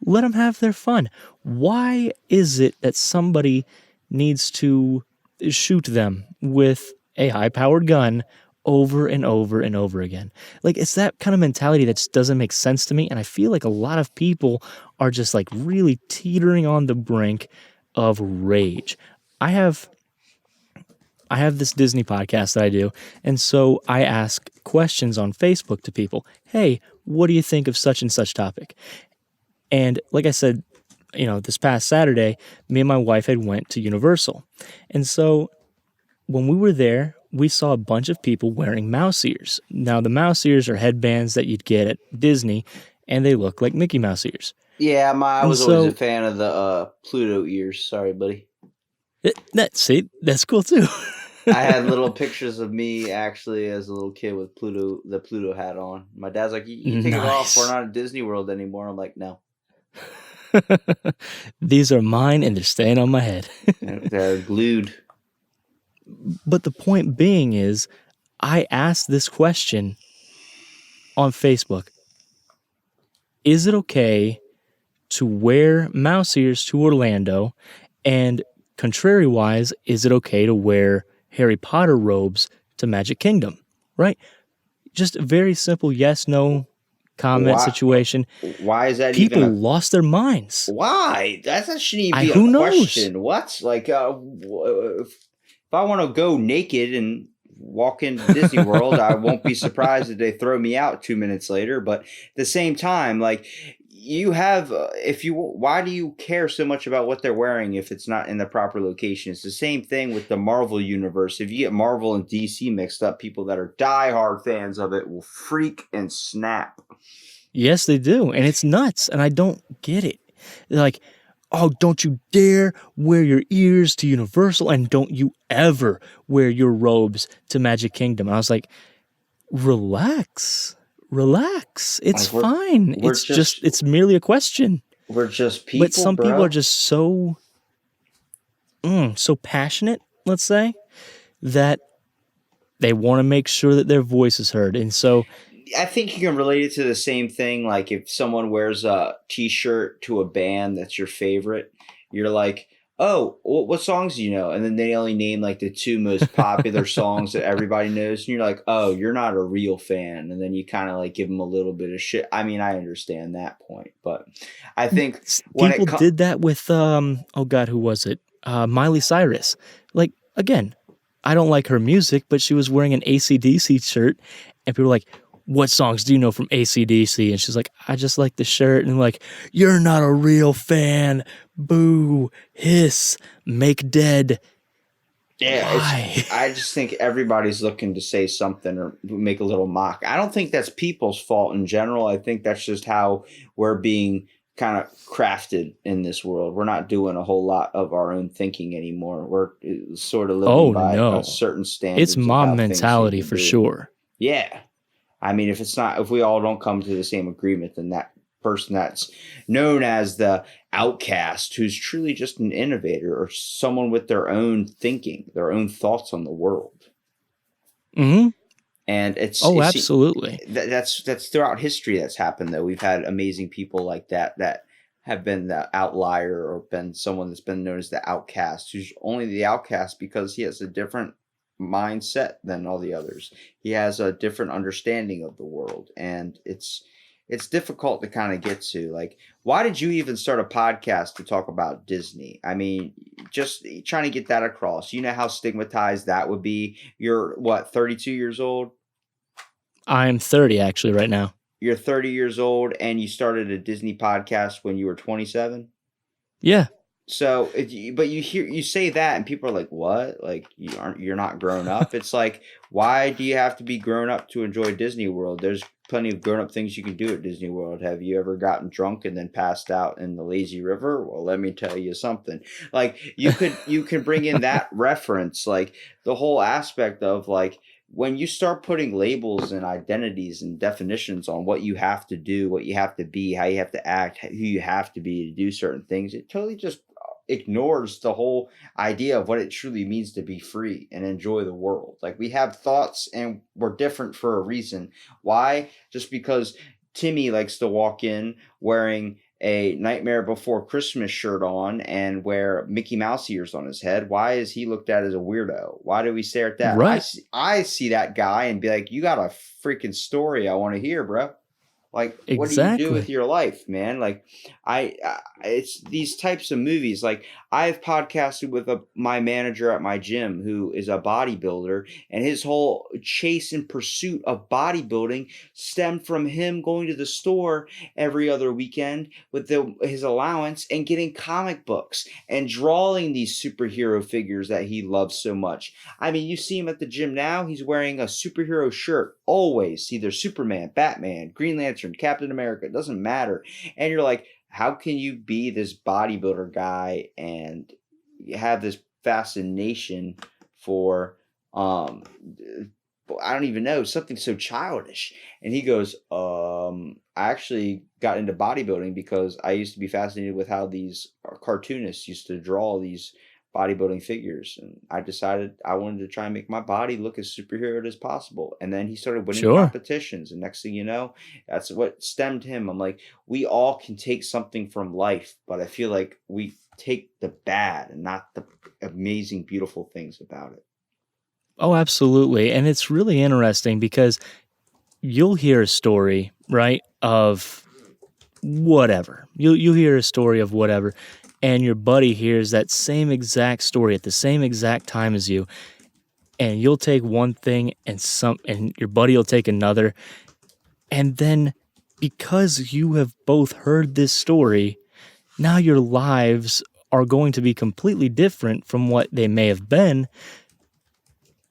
Let them have their fun. Why is it that somebody needs to shoot them with a high-powered gun over and over and over again? Like, it's that kind of mentality that just doesn't make sense to me, and I feel like a lot of people are just like really teetering on the brink of rage. I have this Disney podcast that I do, and so I ask questions on Facebook to people. Hey, what do you think of such and such topic? And like I said, this past Saturday, me and my wife had went to Universal. And so when we were there, we saw a bunch of people wearing mouse ears. Now, the mouse ears are headbands that you'd get at Disney, and they look like Mickey Mouse ears. Yeah, I was always a fan of the Pluto ears. Sorry, buddy. That's cool too. I had little pictures of me actually as a little kid with the Pluto hat on. My dad's like, you take it off. We're not at Disney World anymore. I'm like, no. These are mine and they're staying on my head. They're glued. But the point being is, I asked this question on Facebook. Is it okay to wear mouse ears to Orlando? And contrary-wise, is it okay to wear Harry Potter robes to Magic Kingdom? Right? Just a very simple yes-no comment situation. Why is that people lost their minds? Why? That shouldn't even be a question. What? Like, if I want to go naked and walk into Disney World, I won't be surprised if they throw me out 2 minutes later. But at the same time, like, you have, why do you care so much about what they're wearing if it's not in the proper location? It's the same thing with the Marvel universe. If you get Marvel and DC mixed up, people that are diehard fans of it will freak and snap. Yes, they do. And it's nuts. And I don't get it. They're like, oh, don't you dare wear your ears to Universal, and don't you ever wear your robes to Magic Kingdom. And I was like, relax. It's fine. It's merely a question. We're just people, but some people are just so passionate, let's say, that they want to make sure that their voice is heard. And so I think you can relate it to the same thing. Like if someone wears a t-shirt to a band that's your favorite, you're like, oh, what songs do you know? And then they only name like the two most popular songs that everybody knows. And you're like, oh, you're not a real fan. And then you kind of like give them a little bit of shit. I mean, I understand that point, but I think people did that with, oh God, who was it? Miley Cyrus. Like, again, I don't like her music, but she was wearing an AC/DC shirt and people were like, what songs do you know from AC/DC? And she's like, I just like the shirt. And like, you're not a real fan. Boo, hiss, make dead. Yeah, I just think everybody's looking to say something or make a little mock. I don't think that's people's fault in general. I think that's just how we're being kind of crafted in this world. We're not doing a whole lot of our own thinking anymore. We're sort of living by a certain standard. It's mob mentality for sure. Yeah. I mean, if we all don't come to the same agreement, then that person that's known as the outcast, who's truly just an innovator or someone with their own thinking, their own thoughts on the world. Mm-hmm. And absolutely. That's throughout history that's happened, though. We've had amazing people like that have been the outlier or been someone that's been known as the outcast, who's only the outcast because he has a different mindset than all the others. He has a different understanding of the world, and it's difficult to kind of get to. Like, why did you even start a podcast to talk about Disney? I mean, just trying to get that across. You know how stigmatized that would be. You're 32 years old? I'm 30 actually right now. You're 30 years old and you started a Disney podcast when you were 27? Yeah. So, but you say that and people are like, what? Like, you're not grown up? It's like, why do you have to be grown up to enjoy Disney World? There's plenty of grown up things you can do at Disney World. Have you ever gotten drunk and then passed out in the lazy river? Well, let me tell you something. Like, you can bring in that reference, like the whole aspect of like, when you start putting labels and identities and definitions on what you have to do, what you have to be, how you have to act, who you have to be to do certain things, it totally just ignores the whole idea of what it truly means to be free and enjoy the world. Like, we have thoughts and we're different for a reason. Why? Just because Timmy likes to walk in wearing a Nightmare Before Christmas shirt on and wear Mickey Mouse ears on his head, why is he looked at as a weirdo? Why do we stare at that? Right. I see that guy and be like, you got a freaking story I want to hear, bro. Like, what do you do with Exactly. your life, man? Like, it's these types of movies. Like, I've podcasted with my manager at my gym who is a bodybuilder, and his whole chase and pursuit of bodybuilding stemmed from him going to the store every other weekend with his allowance and getting comic books and drawing these superhero figures that he loves so much. I mean, you see him at the gym now, he's wearing a superhero shirt always, either Superman, Batman, Green Lantern, Captain America, it doesn't matter. And you're like, how can you be this bodybuilder guy and have this fascination for I don't even know, something so childish? And he goes, I actually got into bodybuilding because I used to be fascinated with how these cartoonists used to draw these bodybuilding figures, and I decided I wanted to try and make my body look as superhero as possible. And then he started winning Sure. competitions, and next thing you know, that's what stemmed him. I'm like, we all can take something from life, but I feel like we take the bad and not the amazing, beautiful things about it. Oh, absolutely. And it's really interesting because you'll hear a story, right, of whatever. You'll hear a story of whatever, and your buddy hears that same exact story at the same exact time as you, and you'll take one thing and your buddy will take another, and then because you have both heard this story, now your lives are going to be completely different from what they may have been,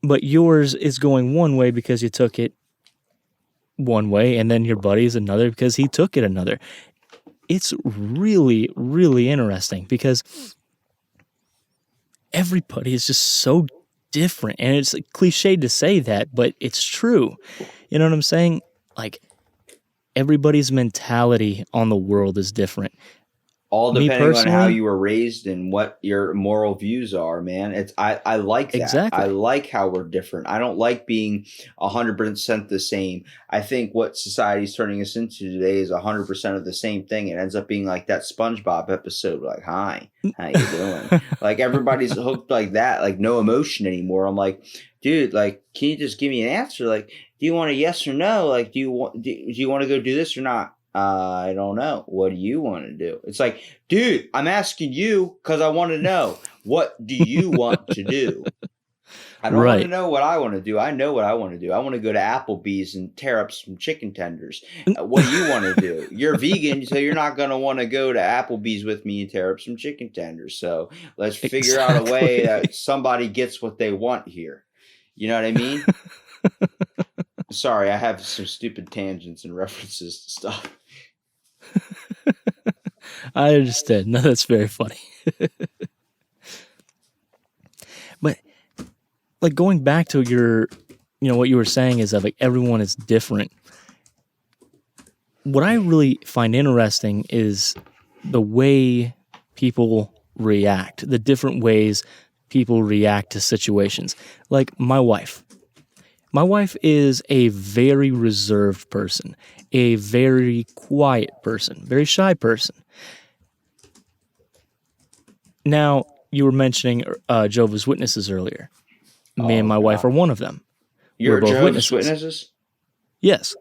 but yours is going one way because you took it one way, and then your buddy's another because he took it another. It's really, really interesting because everybody is just so different. And it's cliched to say that, but it's true. You know what I'm saying? Like, everybody's mentality on the world is different. All Me depending on how personally, you were raised and what your moral views are, man. I like that. I exactly. like how we're different. I don't like being 100% the same. I think what society's turning us into today is 100% of the same thing. It ends up being like that SpongeBob episode, like, hi, how you doing? Like, everybody's hooked like that, like no emotion anymore. I'm like, dude, like, can you just give me an answer? Like, do you want a yes or no? Like, do you want to go do this or not? I don't know. What do you want to do? It's like, dude, I'm asking you because I want to know. What do you want to do? I don't want to Right. know what I want to do. I know what I want to do. I want to go to Applebee's and tear up some chicken tenders. What do you want to do? You're vegan, so you're not going to want to go to Applebee's with me and tear up some chicken tenders. So let's figure out a way Exactly. that somebody gets what they want here. You know what I mean? Sorry, I have some stupid tangents and references to stuff. I understand. No, that's very funny. But like going back to what you were saying is that like everyone is different. What I really find interesting is the way people react, the different ways people react to situations. Like my wife. My wife is a very reserved person, a very quiet person, very shy person. Now, you were mentioning Jehovah's Witnesses earlier. Me and Oh my wife are God, one of them. We're you're both Jehovah's witnesses. Witnesses? Yes.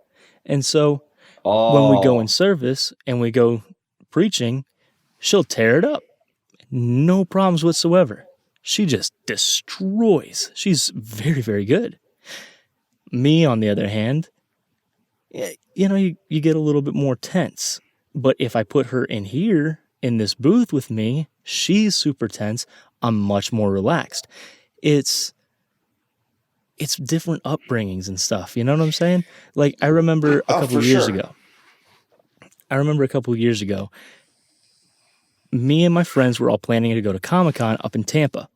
And so when we go in Oh, service and we go preaching, she'll tear it up. No problems whatsoever. She just destroys. She's very, very good. Me, on the other hand, you get a little bit more tense. But if I put her in here, in this booth with me, she's super tense. I'm much more relaxed. It's different upbringings and stuff. You know what I'm saying? Like, I remember a oh, couple for years sure. ago, me and my friends were all planning to go to Comic-Con up in Tampa.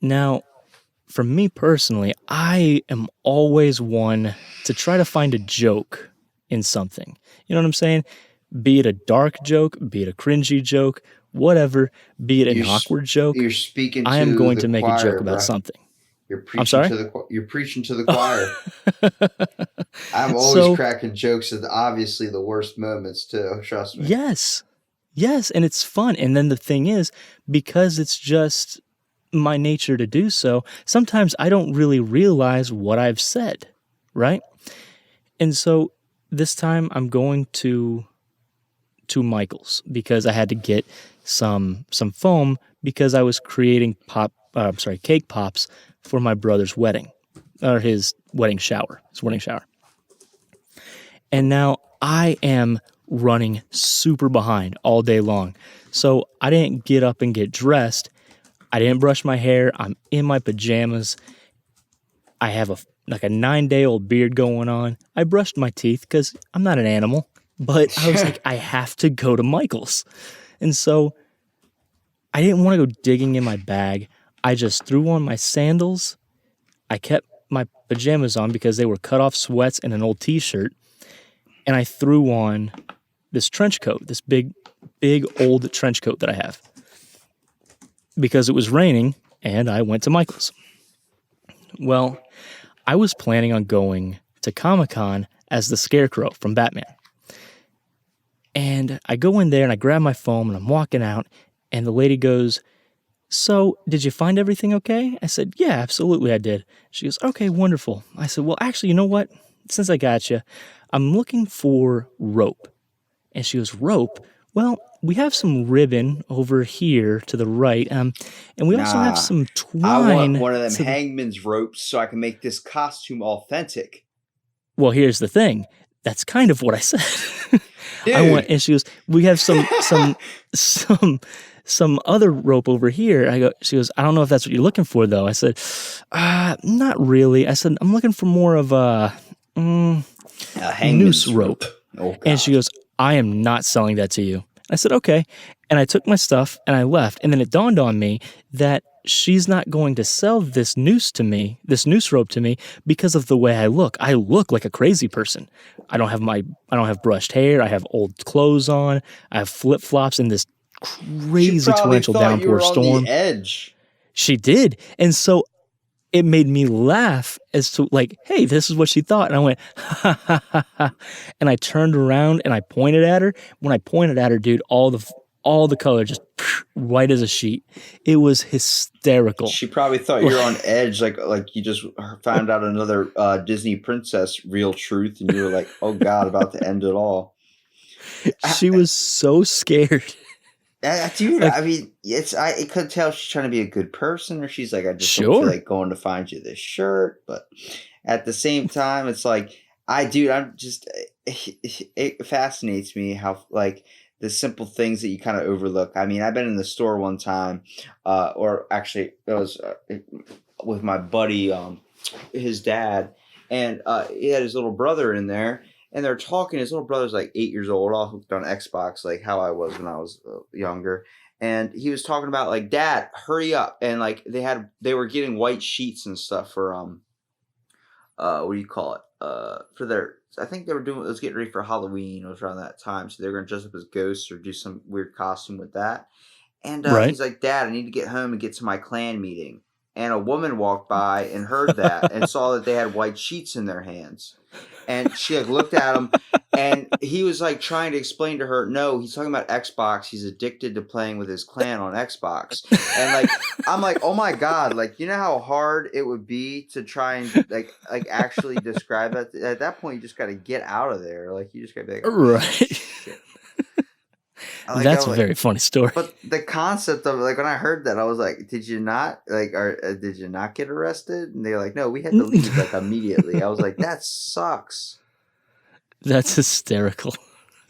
Now, for me personally, I am always one to try to find a joke in something. You know what I'm saying? Be it a dark joke, be it a cringy joke, whatever, be it an You're awkward joke, you're speaking I am to going the to make a joke choir, about bro. something. You're I'm preaching sorry. to you're preaching to the choir. I'm always So cracking jokes at obviously the worst moments too. Trust me. yes, yes, and it's fun. And then the thing is, because it's just my nature to do so, sometimes I don't really realize what I've said, right? And so this time I'm going to Michael's because I had to get some foam because I was creating cake pops for my brother's wedding, or his wedding shower. And now I am running super behind all day long. So I didn't get up and get dressed. I didn't brush my hair. I'm in my pajamas. I have a 9-day-old beard going on. I brushed my teeth because I'm not an animal. But I was like, I have to go to Michael's. And so I didn't want to go digging in my bag. I just threw on my sandals. I kept my pajamas on because they were cut off sweats and an old t-shirt. And I threw on this trench coat, this big old trench coat that I have. Because it was raining and I went to Michael's. Well, I was planning on going to Comic-Con as the Scarecrow from Batman. And I go in there and I grab my foam and I'm walking out and the lady goes, "So, did you find everything okay?" I said, "Yeah, absolutely I did." She goes, "Okay, wonderful." I said, "Well, actually, you know what? Since I got you, I'm looking for rope." And she goes, "Rope? Well, we have some ribbon over here to the right, and we also have Nah, some I want twine." one of them hangman's ropes so I can make this costume authentic. Well, here's the thing. That's kind of what I said. Dude. I went, and she goes, "We have some other rope over here." She goes, "I don't know if that's what you're looking for, though." I said, "Not really." I said, "I'm looking for more of a noose rope." Oh, God. And she goes, "I am not selling that to you." I said, "Okay." And I took my stuff and I left. And then it dawned on me that she's not going to sell this noose rope to me because of the way I look. I look like a crazy person. I don't have brushed hair. I have old clothes on. I have flip-flops in this crazy torrential downpour storm. On the edge. She did. And so it made me laugh as to like, hey, this is what she thought. And I went, ha, ha, ha, ha. And I turned around and I pointed at her. When I pointed at her, dude, all the color just white as a sheet. It was hysterical. She probably thought you were on edge, like you just found out another Disney princess real truth, and you were like, "Oh God, about to end it all." She was so scared. Dude, I mean, I could tell she's trying to be a good person, or she's like, "I just don't feel like going to find you this shirt." But at the same time, it's like, it fascinates me how like the simple things that you kind of overlook. I mean, I've been in the store one time, or actually it was with my buddy, his dad, and he had his little brother in there. And they're talking. His little brother's like 8 years old, all hooked on Xbox, like how I was when I was younger. And he was talking about like, "Dad, hurry up!" And like they were getting white sheets and stuff for what do you call it? For their, I think it was getting ready for Halloween. It was around that time, so they were gonna dress up as ghosts or do some weird costume with that. And Right. He's like, "Dad, I need to get home and get to my clan meeting." And a woman walked by and heard that and saw that they had white sheets in their hands. And she like looked at him, and he was like trying to explain to her, "No, he's talking about Xbox. He's addicted to playing with his clan on Xbox." And like, I'm like, "Oh my God!" Like, you know how hard it would be to try and like actually describe it. At that point, you just got to get out of there. Like, you just got to be like, "Oh, right." shit." That's a very funny story. But the concept of like when I heard that, I was like, "Did you not did you not get arrested?" And they're like, "No, we had to leave like immediately." I was like, "That sucks." That's hysterical.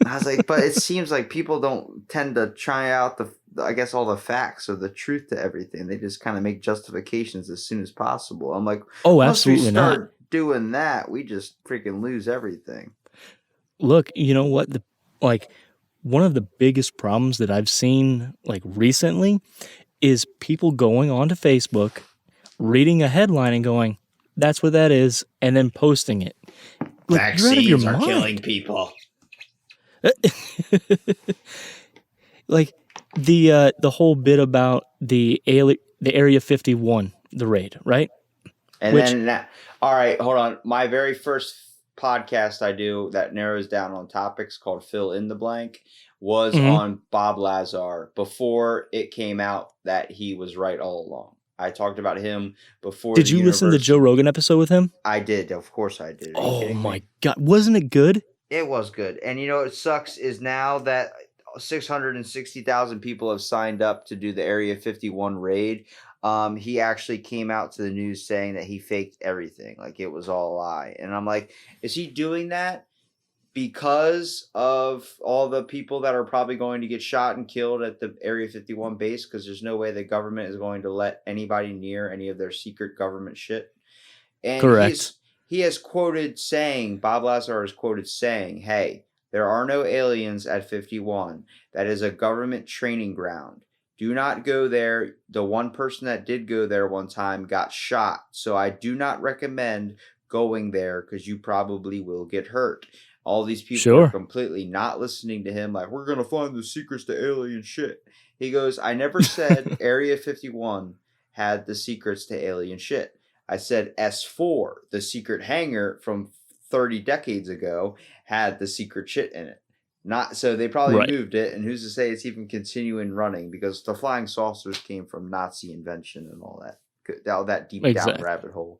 I was like, but it seems like people don't tend to try out I guess all the facts or the truth to everything. They just kind of make justifications as soon as possible. I'm like, oh, once absolutely we start not. doing that, we just freaking lose everything. Look, you know what? One of the biggest problems that I've seen like recently is people going onto Facebook, reading a headline and going, "That's what that is," and then posting it. Like, Vaccines are killing people. Like the whole bit about the Area 51, the raid, right? And Which then, all right, hold on. My very first podcast I do that narrows down on topics called Fill in the Blank was mhm. on Bob Lazar before it came out that he was right all along. I talked about him before Did the you listen to the Joe universe. Rogan episode with him? I did, of course I did. Are you Oh kidding my me? god, wasn't it good? It was good. And you know what sucks is now that 660,000 people have signed up to do the Area 51 raid. He actually came out to the news saying that he faked everything, like it was all a lie. And I'm like, is he doing that because of all the people that are probably going to get shot and killed at the Area 51 base? Because there's no way the government is going to let anybody near any of their secret government shit. And Correct. he has quoted saying, Bob Lazar is quoted saying, "Hey, there are no aliens at 51. That is a government training ground. Do not go there. The one person that did go there one time got shot, so I do not recommend going there because you probably will get hurt." All these people are Sure. completely not listening to him, like, we're going to find the secrets to alien shit. He goes, I never said Area 51 had the secrets to alien shit. I said S4, the secret hangar from 30 decades ago, had the secret shit in it. Not so they probably Right. moved it, and who's to say it's even continuing running because the flying saucers came from Nazi invention and all that deep down Exactly. rabbit hole.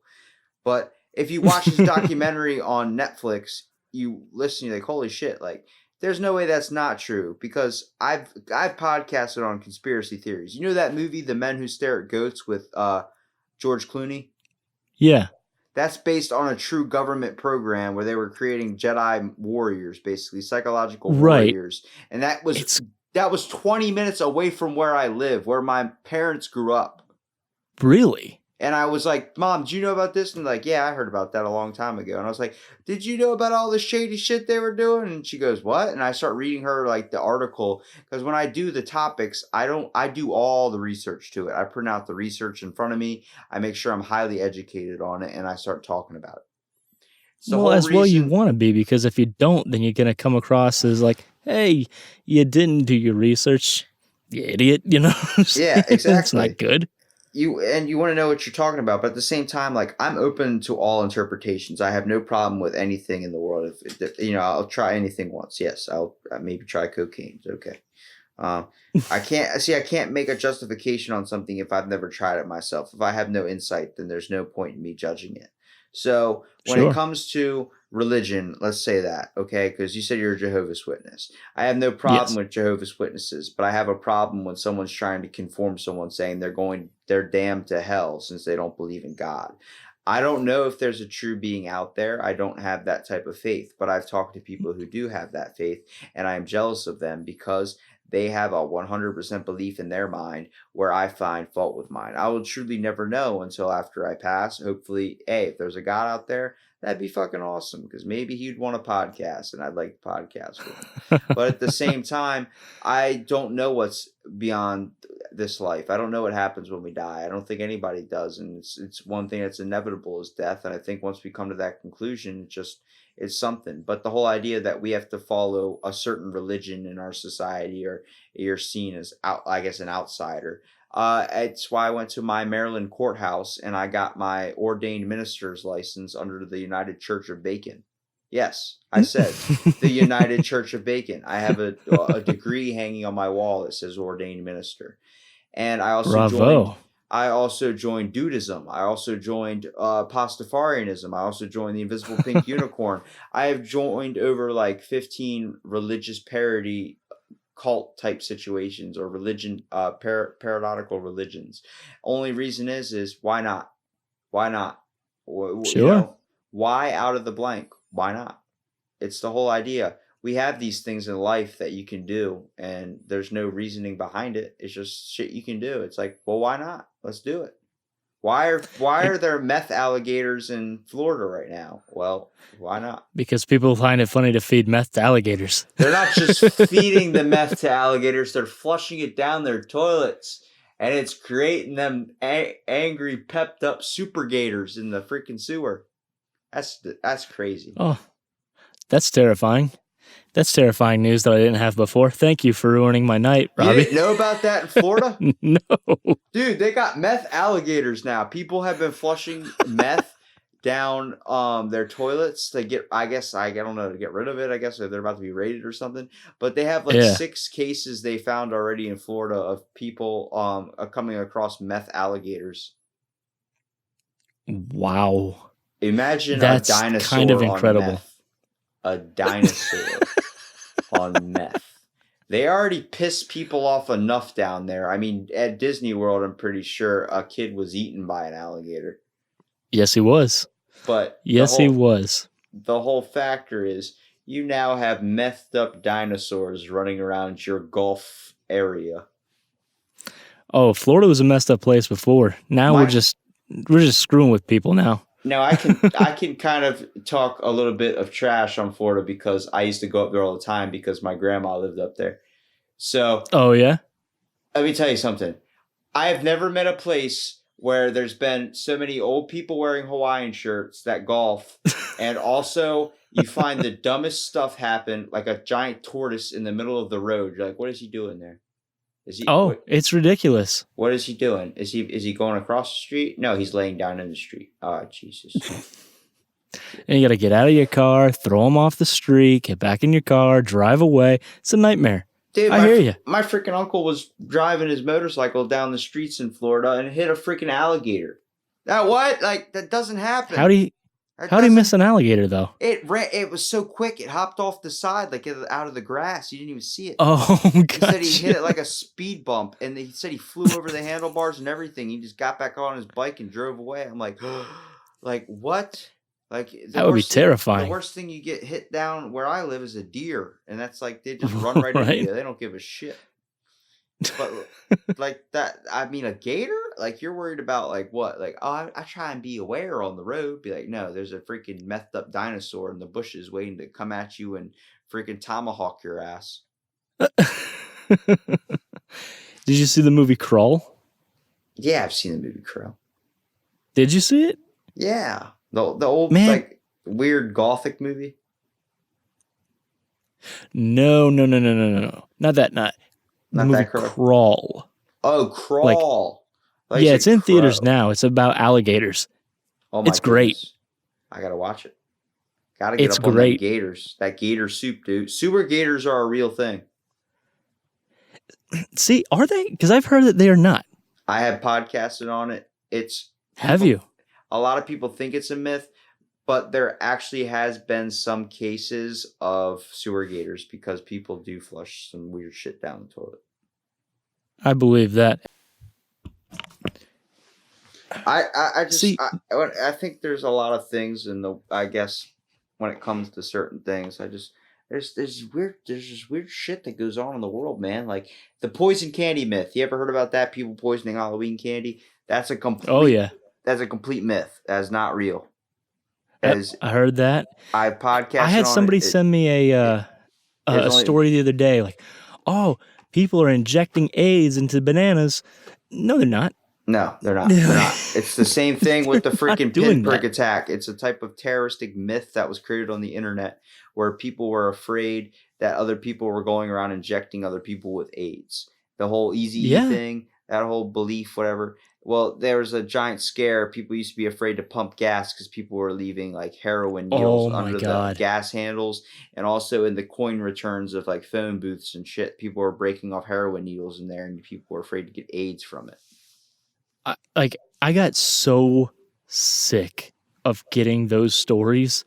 But if you watch this documentary on Netflix, you listen, you're like, holy shit, like there's no way that's not true because I've podcasted on conspiracy theories. You know that movie, The Men Who Stare at Goats with George Clooney? Yeah. That's based on a true government program where they were creating Jedi warriors, basically psychological Right. warriors, and that was It's 20 minutes away from where I live, where my parents grew up. really. And I was like, Mom, did you know about this? And like, yeah, I heard about that a long time ago. And I was like, did you know about all the shady shit they were doing? And she goes, what? And I start reading her like the article. Because when I do the topics, I do all the research to it. I print out the research in front of me. I make sure I'm highly educated on it. And I start talking about it. It's the Well, whole as well you reason. want to be, because if you don't, then you're going to come across as like, hey, you didn't do your research, you idiot, you know? Yeah, It's exactly. not good. You want to know what you're talking about, but at the same time, like I'm open to all interpretations. I have no problem with anything in the world. If I'll try anything once. Yes, I'll maybe try cocaine. It's okay. Um, I can't make a justification on something if I've never tried it myself. If I have no insight, then there's no point in me judging it. So when it Sure. comes to religion, let's say that, okay? Because you said you're a Jehovah's Witness. I have no problem Yes. with Jehovah's Witnesses, but I have a problem when someone's trying to conform someone saying they're damned to hell since they don't believe in God. I don't know if there's a true being out there. I don't have that type of faith, but I've talked to people who do have that faith, and I am jealous of them because they have a 100% belief in their mind where I find fault with mine. I will truly never know until after I pass. Hopefully, hey, if there's a God out there, that'd be fucking awesome because maybe he'd want a podcast and I'd like to podcast with him. But at the same time, I don't know what's beyond this life. I don't know what happens when we die. I don't think anybody does, and it's one thing that's inevitable is death. And I think once we come to that conclusion, it's something. But the whole idea that we have to follow a certain religion in our society, or you're seen as I guess, an outsider. It's why I went to my Maryland courthouse and I got my ordained minister's license under the United Church of Bacon. Yes, I said the United Church of Bacon. I have a degree hanging on my wall that says ordained minister. And Bravo. I also joined Dudism. I also joined Pastafarianism. I also joined the Invisible Pink Unicorn. I have joined over like 15 religious parody cult type situations or religion paradoxical religions. Only reason is why not? Why not? Sure. Why out of the blank? Why not? It's the whole idea. We have these things in life that you can do, and there's no reasoning behind it. It's just shit you can do. It's like, well, why not? Let's do it. Why It- are there meth alligators in Florida right now? Well, why not? because people find it funny to feed meth to alligators. They're not just feeding the meth to alligators; they're flushing it down their toilets, and it's creating them angry, pepped up super gators in the freaking sewer. That's crazy. Oh, that's terrifying. That's terrifying news that I didn't have before. Thank you for ruining my night, You Robbie. didn't know about that in Florida? No. Dude, they got meth alligators now. People have been flushing meth down their toilets to get, I don't know, to get rid of it, I guess, or they're about to be raided or something. But they have like Yeah. 6 cases they found already in Florida of people coming across meth alligators. Wow. Imagine That's a dinosaur kind of on incredible. meth. A dinosaur on meth. They already piss people off enough down there. I mean, at Disney World, I'm pretty sure a kid was eaten by an alligator. Yes, he was. But he was. The whole factor is you now have methed up dinosaurs running around your Gulf area. Oh, Florida was a messed up place before. Now we're just screwing with people now. Now I can kind of talk a little bit of trash on Florida because I used to go up there all the time because my grandma lived up there. So, oh yeah, let me tell you something. I have never met a place where there's been so many old people wearing Hawaiian shirts that golf, and also you find the dumbest stuff happen, like a giant tortoise in the middle of the road. You're like, what is he doing there? It's ridiculous. What is he doing? Is he going across the street? No, he's laying down in the street. Oh, Jesus. And you got to get out of your car, throw him off the street, get back in your car, drive away. It's a nightmare. Dude, I hear you. My freaking uncle was driving his motorcycle down the streets in Florida and hit a freaking alligator. That doesn't happen. How do you miss an alligator though? It was so quick. It hopped off the side, like out of the grass. You didn't even see it. Oh, He gotcha. said he hit it like a speed bump, and he said he flew over the handlebars and everything. He just got back on his bike and drove away. I'm like, like what? Like that would be terrifying. The worst thing you get hit down where I live is a deer, and that's like they just run right into you. They don't give a shit. But like that, I mean, a gator? Like you're worried about like what? Like, oh, I try and be aware on the road. Be like, no, there's a freaking methed up dinosaur in the bushes waiting to come at you and freaking tomahawk your ass. Did you see the movie Crawl? Yeah, I've seen the movie Crawl. Did you see it? Yeah, the old like weird gothic movie. No. Not that. Not the movie Crawl. Oh, Crawl. Like it's in theaters now. It's about alligators. Oh my It's great. Goodness. I gotta watch it. Gotta get up on them gators. That gator soup, dude. Sewer gators are a real thing. See, are they? Because I've heard that they are not. I have podcasted on it. Have you? A lot of people think it's a myth, but there actually has been some cases of sewer gators because people do flush some weird shit down the toilet. I believe that. I think there's a lot of things I guess when it comes to certain things, there's just weird shit that goes on in the world, man. Like the poison candy myth. You ever heard about that? People poisoning Halloween candy? That's a complete That's a complete myth. That is not real. I heard that. I podcasted. I had somebody send me a story the other day, like, oh, people are injecting AIDS into bananas. No, they're not. No, they're not. They're not. It's the same thing with the freaking pinprick attack. It's a type of terroristic myth that was created on the internet where people were afraid that other people were going around injecting other people with AIDS. The whole easy thing, that whole belief, whatever. Well, there was a giant scare. People used to be afraid to pump gas because people were leaving like heroin needles under the gas handles. And also in the coin returns of like phone booths and shit, people were breaking off heroin needles in there and people were afraid to get AIDS from it. I got so sick of getting those stories.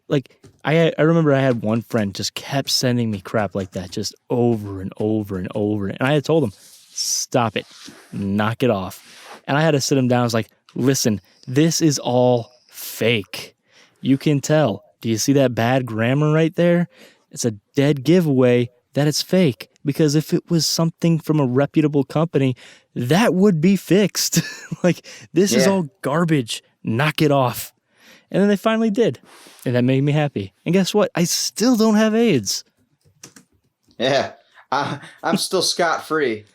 Like I remember I had one friend just kept sending me crap like that just over and over and over. And I had told him, stop it, knock it off. And I had to sit him down. I was like, listen, this is all fake. You can tell. Do you see that bad grammar right there? It's a dead giveaway that it's fake. Because if it was something from a reputable company, that would be fixed. Like, this is all garbage. Knock it off. And then they finally did. And that made me happy. And guess what? I still don't have AIDS. Yeah. I'm still scot-free.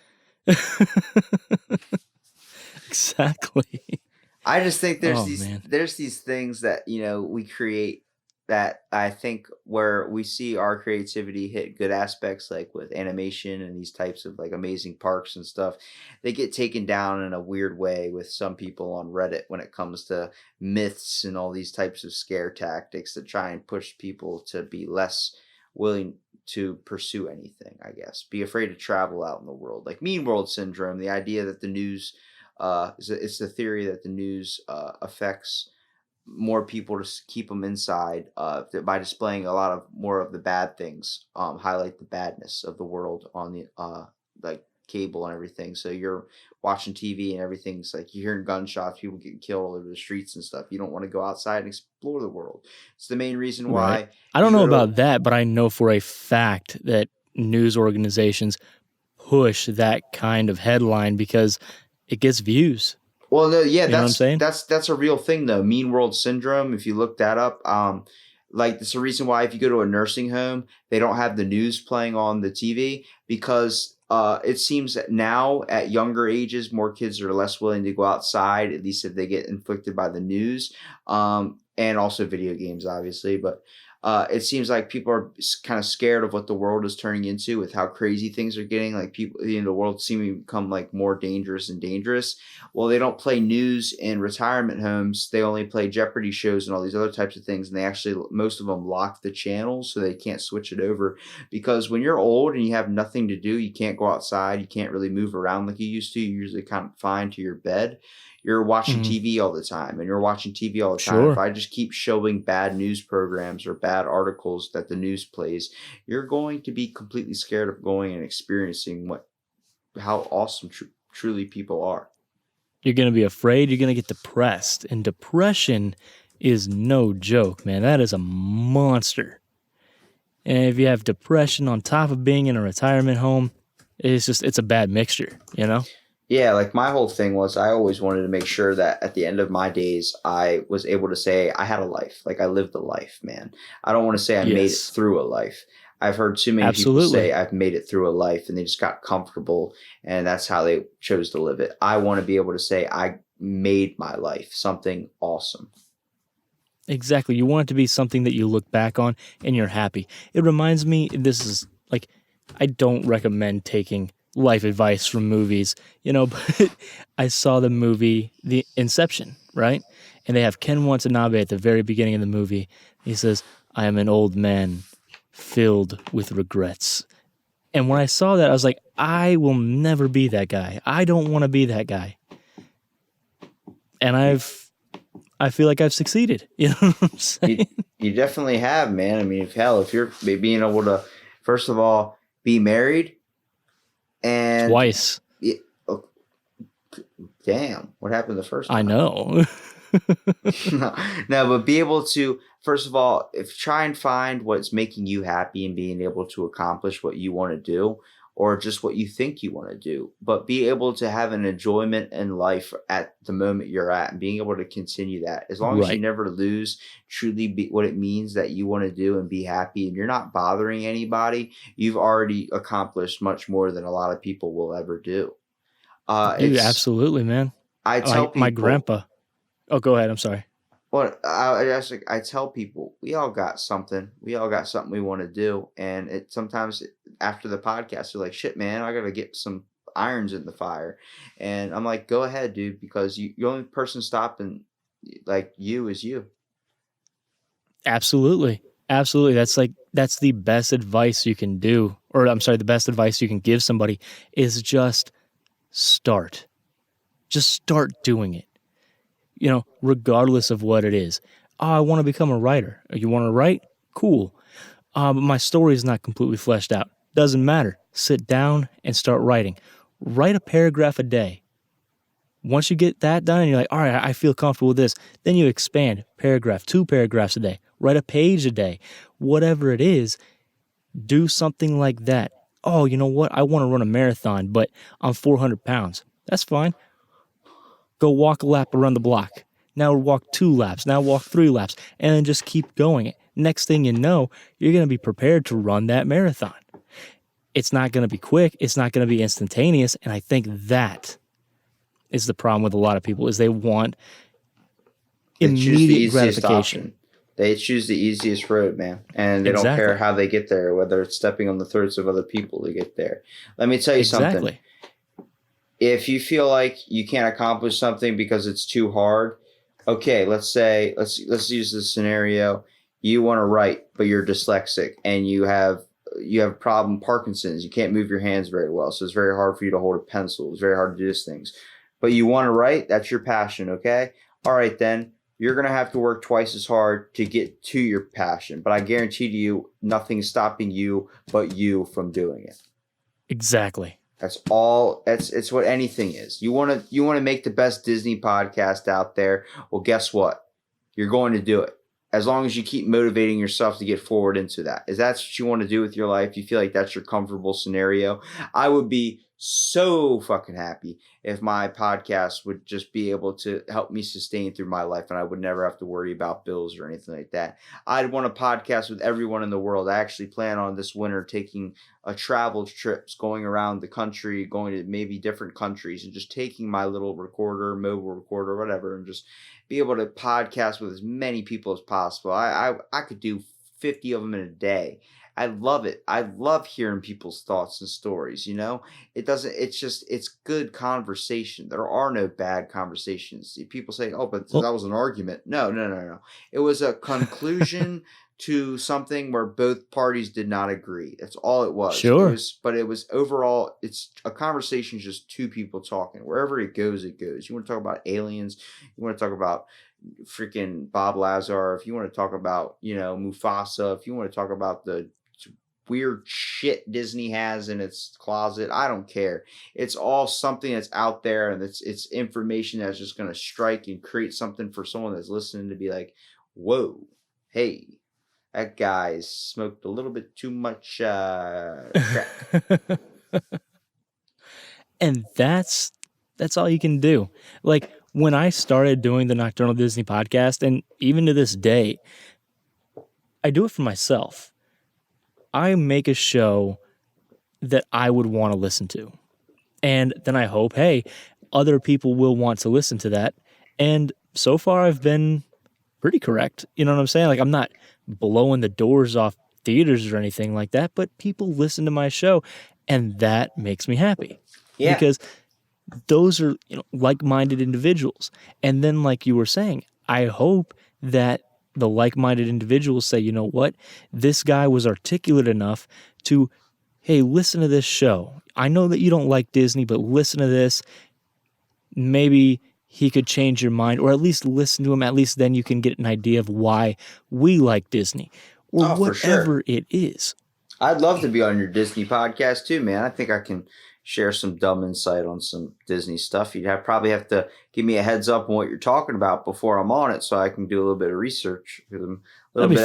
Exactly. I just think there's these things that, we create that I think where we see our creativity hit good aspects, like with animation and these types of like amazing parks and stuff, they get taken down in a weird way with some people on Reddit when it comes to myths and all these types of scare tactics that try and push people to be less willing to pursue anything, I guess. Be afraid to travel out in the world. Like Mean World Syndrome, the idea that the news it's the theory that the news affects more people to keep them inside by displaying a lot of more of the bad things, highlight the badness of the world on the like cable and everything. So you're watching TV and everything's like you're hearing gunshots, people getting killed all over the streets and stuff. You don't want to go outside and explore the world. It's the main reason Right. why I don't you know go to about that, but I know for a fact that news organizations push that kind of headline because it gets views. well, no, yeah, You know what I'm saying? that's a real thing though. Mean World Syndrome. If you look that up, like that's the reason why if you go to a nursing home, they don't have the news playing on the TV because it seems that now at younger ages, more kids are less willing to go outside, at least if they get inflicted by the news, and also video games, obviously, but. It seems like people are kind of scared of what the world is turning into with how crazy things are getting. Like people, the world seeming to become like more dangerous and dangerous. Well, they don't play news in retirement homes. They only play Jeopardy shows and all these other types of things. And they actually, most of them lock the channels so they can't switch it over. Because when you're old and you have nothing to do, you can't go outside. You can't really move around like you used to. You're usually kind of confined to your bed. You're watching Mhm. TV all the time and you're watching TV all the time. If Sure. I just keep showing bad news programs or bad articles that the news plays, you're going to be completely scared of going and experiencing how awesome truly people are. You're going to be afraid. You're going to get depressed. And depression is no joke, man. That is a monster. And if you have depression on top of being in a retirement home, it's a bad mixture, you know? Yeah, like my whole thing was I always wanted to make sure that at the end of my days, I was able to say I had a life. Like I lived a life, man. I don't want to say I made it Yes. through a life. I've heard too many people Absolutely. say I've made it through a life and they just got comfortable and that's how they chose to live it. I want to be able to say I made my life something awesome. Exactly. You want it to be something that you look back on and you're happy. It reminds me, this is like, I don't recommend taking life advice from movies, but I saw the movie, The Inception, right? And they have Ken Watanabe at the very beginning of the movie. He says, I am an old man filled with regrets. And when I saw that, I was like, I will never be that guy. I don't want to be that guy. And I feel like I've succeeded. You know what I'm saying? You definitely have, man. I mean, if you're being able to, first of all, be married and Twice. Oh, damn, what happened the first time? I know. No, but be able to, first of all, try and find what's making you happy and being able to accomplish what you want to do or just what you think you want to do, but be able to have an enjoyment in life at the moment you're at and being able to continue that as long as you Right. never lose truly what it means that you want to do and be happy and you're not bothering anybody, you've already accomplished much more than a lot of people will ever do. Dude, It's, absolutely, man. I tell My people, grandpa. Oh, go ahead. I'm sorry. well, I tell people we all got something. We all got something we want to do, and sometimes after the podcast, they're like, "Shit, man, I gotta get some irons in the fire," and I'm like, "Go ahead, dude, because the only person stopping like you is you." Absolutely. Absolutely. That's the best advice you can do. Or I'm sorry, the best advice you can give somebody is just start. Just start doing it. Regardless of what it is. Oh, I want to become a writer. You want to write? Cool. But my story is not completely fleshed out. Doesn't matter. Sit down and start writing. Write a paragraph a day. Once you get that done and you're like, all right, I feel comfortable with this, then you expand paragraph, 2 paragraphs a day, write a page a day, whatever it is, do something like that. Oh, you know what? I want to run a marathon, but I'm 400 pounds. That's fine. Go walk a lap around the block. Now walk 2 laps. Now walk 3 laps. And then just keep going. Next thing you know, you're going to be prepared to run that marathon. It's not going to be quick. It's not going to be instantaneous. And I think that is the problem with a lot of people is they want They choose the immediate easiest gratification. option. They choose the easiest road, man, and they don't care Exactly. how they get there, whether it's stepping on the throats of other people to get there. Let me tell you something. Exactly. If you feel like you can't accomplish something because it's too hard, okay, let's use this scenario. You want to write, but you're dyslexic and you have problem Parkinson's. You can't move your hands very well, so it's very hard for you to hold a pencil. It's very hard to do these things. But you want to write, that's your passion, okay? All right, then you're going to have to work twice as hard to get to your passion. But I guarantee to you, nothing's stopping you but you from doing it. Exactly. That's all. It's what anything is. You want to make the best Disney podcast out there. Well, guess what? You're going to do it as long as you keep motivating yourself to get forward into that. Is that what you want to do with your life? You feel like that's your comfortable scenario? I would be so fucking happy if my podcast would just be able to help me sustain through my life and I would never have to worry about bills or anything like that. I'd want a podcast with everyone in the world. I actually plan on this winter taking travel trips, going around the country, going to maybe different countries and just taking my little recorder, mobile recorder, whatever, and just be able to podcast with as many people as possible. I could do 50 of them in a day. I love it. I love hearing people's thoughts and stories, you know? It's good conversation. There are no bad conversations. People say, oh, but Well, that was an argument. No. It was a conclusion to something where both parties did not agree. That's all it was. sure. It was overall, it's a conversation, just two people talking. Wherever it goes, it goes. You want to talk about aliens, you want to talk about freaking Bob Lazar, if you want to talk about, Mufasa, if you want to talk about the weird shit Disney has in its closet, I don't care. It's all something that's out there, and it's information that's just going to strike and create something for someone that's listening to be like, whoa, hey, that guy's smoked a little bit too much crack. And that's all you can do. Like when I started doing the Nocturnal Disney podcast, and even to this day, I do it for myself. I make a show that I would want to listen to. And then I hope, hey, other people will want to listen to that. And so far I've been pretty correct. You know what I'm saying? Like I'm not blowing the doors off theaters or anything like that, but people listen to my show and that makes me happy. Yeah. Because those are, like-minded individuals. And then like you were saying, I hope that the like-minded individuals say, you know what, this guy was articulate enough to, hey, listen to this show. I know that you don't like Disney, but listen to this. Maybe he could change your mind, or at least listen to him. At least then you can get an idea of why we like Disney, or whatever it is. I'd love to be on your Disney podcast too, man. I think I can share some dumb insight on some Disney stuff. You'd probably have to give me a heads up on what you're talking about before I'm on it, so I can do a little bit of research. A little bit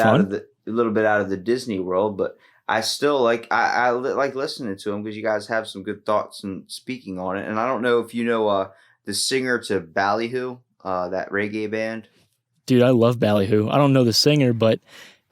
out of the Disney world, but I still I like listening to them because you guys have some good thoughts and speaking on it. And I don't know if you know the singer to Ballyhoo, that reggae band. Dude, I love Ballyhoo. I don't know the singer, but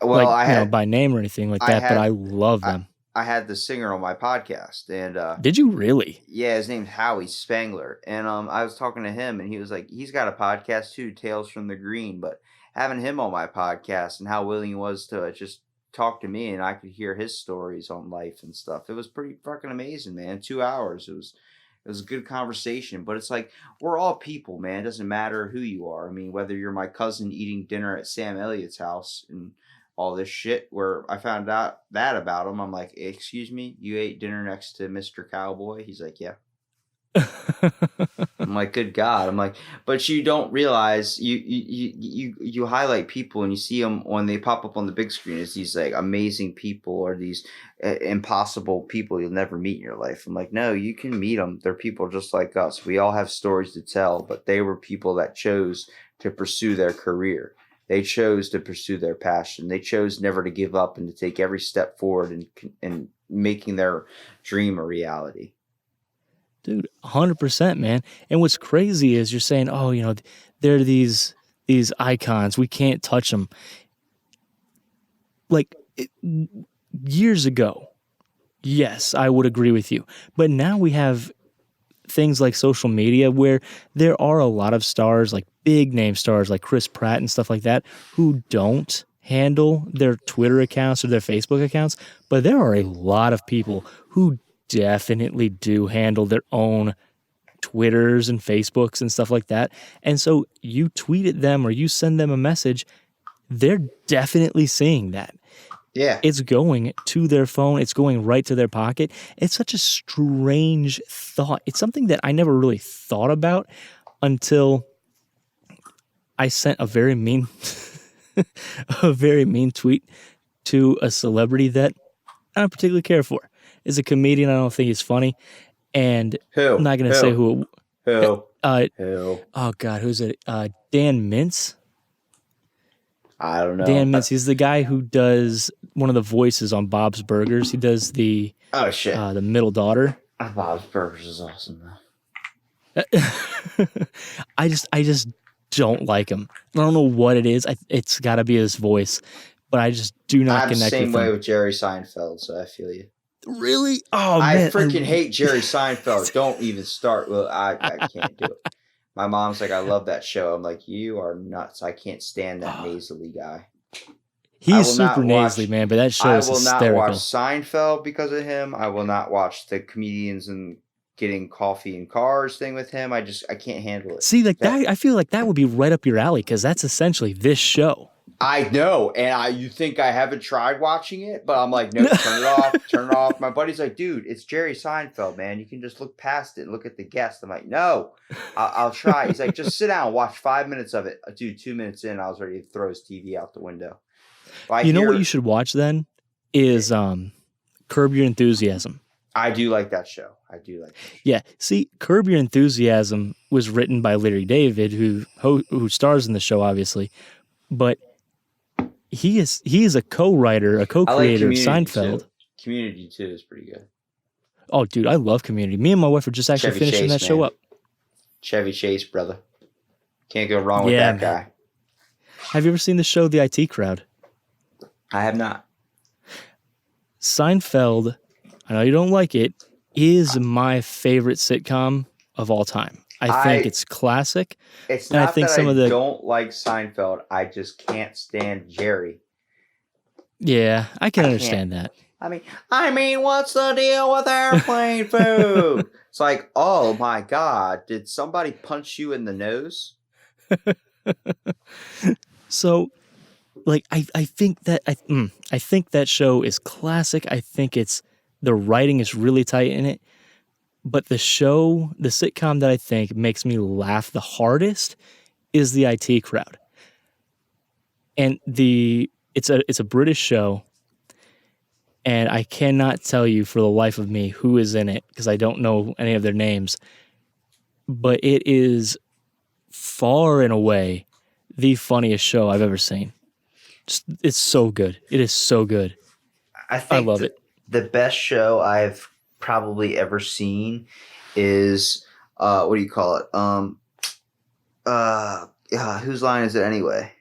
by name or anything like that, but I love them. I had the singer on my podcast, and did you really? Yeah, his name's Howie Spangler, and I was talking to him, and he was like, he's got a podcast too, Tales from the Green. But having him on my podcast and how willing he was to just talk to me, and I could hear his stories on life and stuff, it was pretty fucking amazing, man. 2 hours, it was a good conversation. But it's like, we're all people, man. It doesn't matter who you are. I mean, whether you're my cousin eating dinner at Sam Elliott's house and all this shit, where I found out that about him, I'm like, excuse me, you ate dinner next to Mr. Cowboy? He's like, yeah. I'm like, good God. I'm like, but you don't realize you highlight people and you see them when they pop up on the big screen as these like amazing people or these impossible people you'll never meet in your life. I'm like, no, you can meet them. They're people just like us. We all have stories to tell, but they were people that chose to pursue their career. They chose to pursue their passion. They chose never to give up and to take every step forward and making their dream a reality. Dude, 100%, man. And what's crazy is you're saying, oh, they're these icons. We can't touch them. Like years ago, yes, I would agree with you. But now we have things like social media where there are a lot of stars, like big name stars like Chris Pratt and stuff like that, who don't handle their Twitter accounts or their Facebook accounts, but there are a lot of people who definitely do handle their own Twitters and Facebooks and stuff like that. And so you tweet at them or you send them a message, they're definitely seeing that. Yeah. It's going to their phone. It's going right to their pocket. It's such a strange thought. It's something that I never really thought about until I sent a very mean tweet to a celebrity that I don't particularly care for. Is a comedian. I don't think he's funny. And I'm not going to say who. Who? Oh, God. Who's it? Dan Mintz? I don't know. Dan Mintz. He's the guy who does one of the voices on Bob's Burgers. He does the middle daughter. Bob's Burgers is awesome, though. I just don't like him. I don't know what it is. It's got to be his voice, but I just do not connect with him. I'm the same way with Jerry Seinfeld, so I feel you. Really? Oh, man. I freaking hate Jerry Seinfeld. Don't even start. Well, I can't do it. My mom's like, I love that show. I'm like, you are nuts. I can't stand that nasally guy. He's super nasally, man, but that show is hysterical. I will not watch Seinfeld because of him. I will not watch the comedians and getting coffee in cars thing with him. I can't handle it. See, like that, I feel like that would be right up your alley because that's essentially this show. I know, and you think I haven't tried watching it, but I'm like, no, turn it off. My buddy's like, dude, it's Jerry Seinfeld, man. You can just look past it and look at the guest. I'm like, no, I'll try. He's like, just sit down, watch 5 minutes of it. Dude, 2 minutes in, I was ready to throw his TV out the window. You know what you should watch then is Curb Your Enthusiasm. I do like that show. Yeah, see, Curb Your Enthusiasm was written by Larry David, who stars in the show, obviously, but he is a co-writer, a co-creator of Seinfeld. Too. Community too is pretty good. Oh, dude, I love Community. Me and my wife are just actually finishing that show up. Chevy Chase, brother. Can't go wrong with that guy. Have you ever seen the show The IT Crowd? I have not. Seinfeld, I know you don't like it, is my favorite sitcom of all time. I think it's classic. It's not I don't like Seinfeld. I just can't stand Jerry. Yeah, I can understand that. I mean, what's the deal with airplane food? It's like, oh my God, did somebody punch you in the nose? So, like, I think that I think that show is classic. I think the writing is really tight in it. But the sitcom that I think makes me laugh the hardest is The IT Crowd. And it's a British show, and I cannot tell you for the life of me who is in it because I don't know any of their names. But it is far and away the funniest show I've ever seen. It's so good. It is so good. I love it. The best show I've probably ever seen is what do you call it? Whose Line Is It Anyway?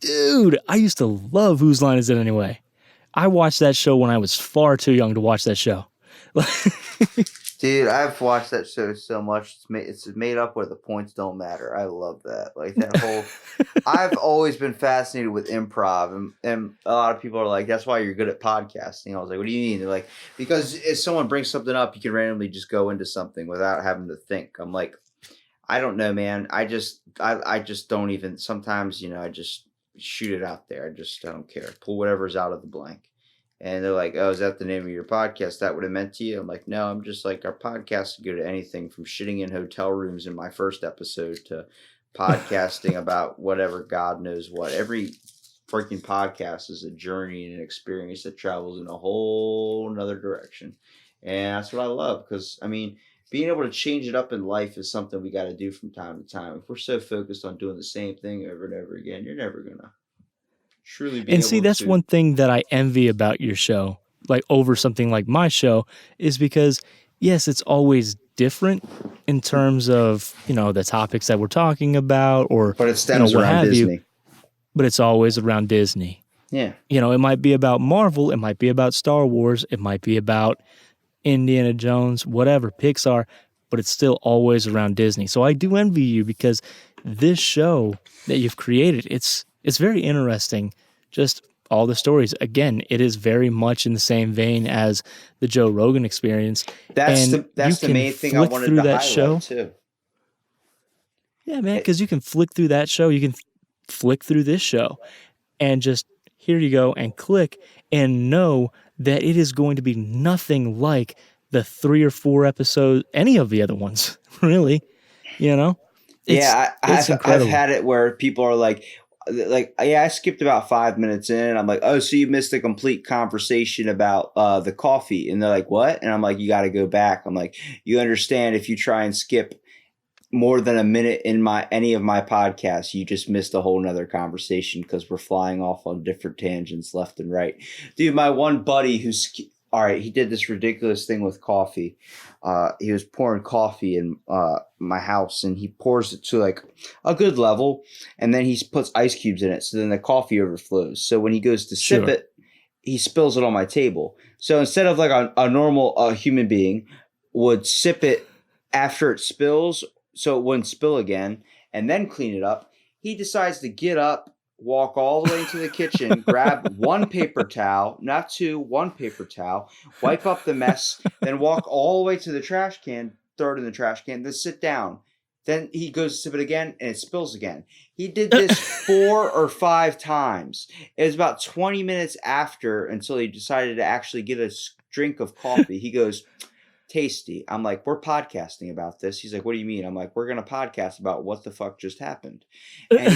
Dude, I used to love Whose Line Is It Anyway? I watched that show when I was far too young to watch that show. Dude, I've watched that show so much. It's made up where the points don't matter. I love that. Like that whole. I've always been fascinated with improv, and a lot of people are like, "That's why you're good at podcasting." I was like, "What do you mean?" They're like, "Because if someone brings something up, you can randomly just go into something without having to think." I'm like, I don't know, man. I just don't even. Sometimes, I just shoot it out there. I don't care. Pull whatever's out of the blank. And they're like, oh, is that the name of your podcast? That would have meant to you? I'm like, no, I'm just like, our podcast can go to anything from shitting in hotel rooms in my first episode to podcasting about whatever, God knows what. Every freaking podcast is a journey and an experience that travels in a whole nother direction. And that's what I love because, being able to change it up in life is something we got to do from time to time. If we're so focused on doing the same thing over and over again, you're never going to truly be able to. And that's one thing that I envy about your show, like over something like my show, is because, yes, it's always different in terms of, the topics that we're talking about but it stems around Disney. But it's always around Disney. Yeah. It might be about Marvel. It might be about Star Wars. It might be about Indiana Jones, whatever, Pixar, but it's still always around Disney. So I do envy you because this show that you've created, it's It's very interesting. Just all the stories. Again, it is very much in the same vein as the Joe Rogan Experience, and you That's the can main thing I flick wanted through to that highlight show. too. Yeah, man, It, because you can flick through that show. You can flick through this show, and just here you go and click and know that it is going to be nothing like the 3 or 4 episodes, any of the other ones, really. You know, it's yeah, it's I've incredible. had it where people are like, yeah, I skipped about 5 minutes in. I'm like, oh, so you missed a complete conversation about the coffee, and they're like, what? And I'm like, you got to go back. I'm like, you understand if you try and skip more than a minute in any of my podcasts, you just missed a whole nother conversation because we're flying off on different tangents left and right. Dude, my one buddy all right, he did this ridiculous thing with coffee. He was pouring coffee in my house, and he pours it to like a good level, and then he puts ice cubes in it, so then the coffee overflows. So when he goes to sip Sure. it, he spills it on my table. So instead of like a normal human being would sip it after it spills, so it wouldn't spill again, and then clean it up, he decides to get up, walk all the way into the kitchen, grab one paper towel, not two, one paper towel, wipe up the mess, then walk all the way to the trash can, throw it in the trash can, then sit down. Then he goes to sip it again, and it spills again. He did this 4 or 5 times. It was about 20 minutes after until he decided to actually get a drink of coffee. He goes, tasty. I'm like, we're podcasting about this. He's like, what do you mean? I'm like, we're gonna podcast about what the fuck just happened. And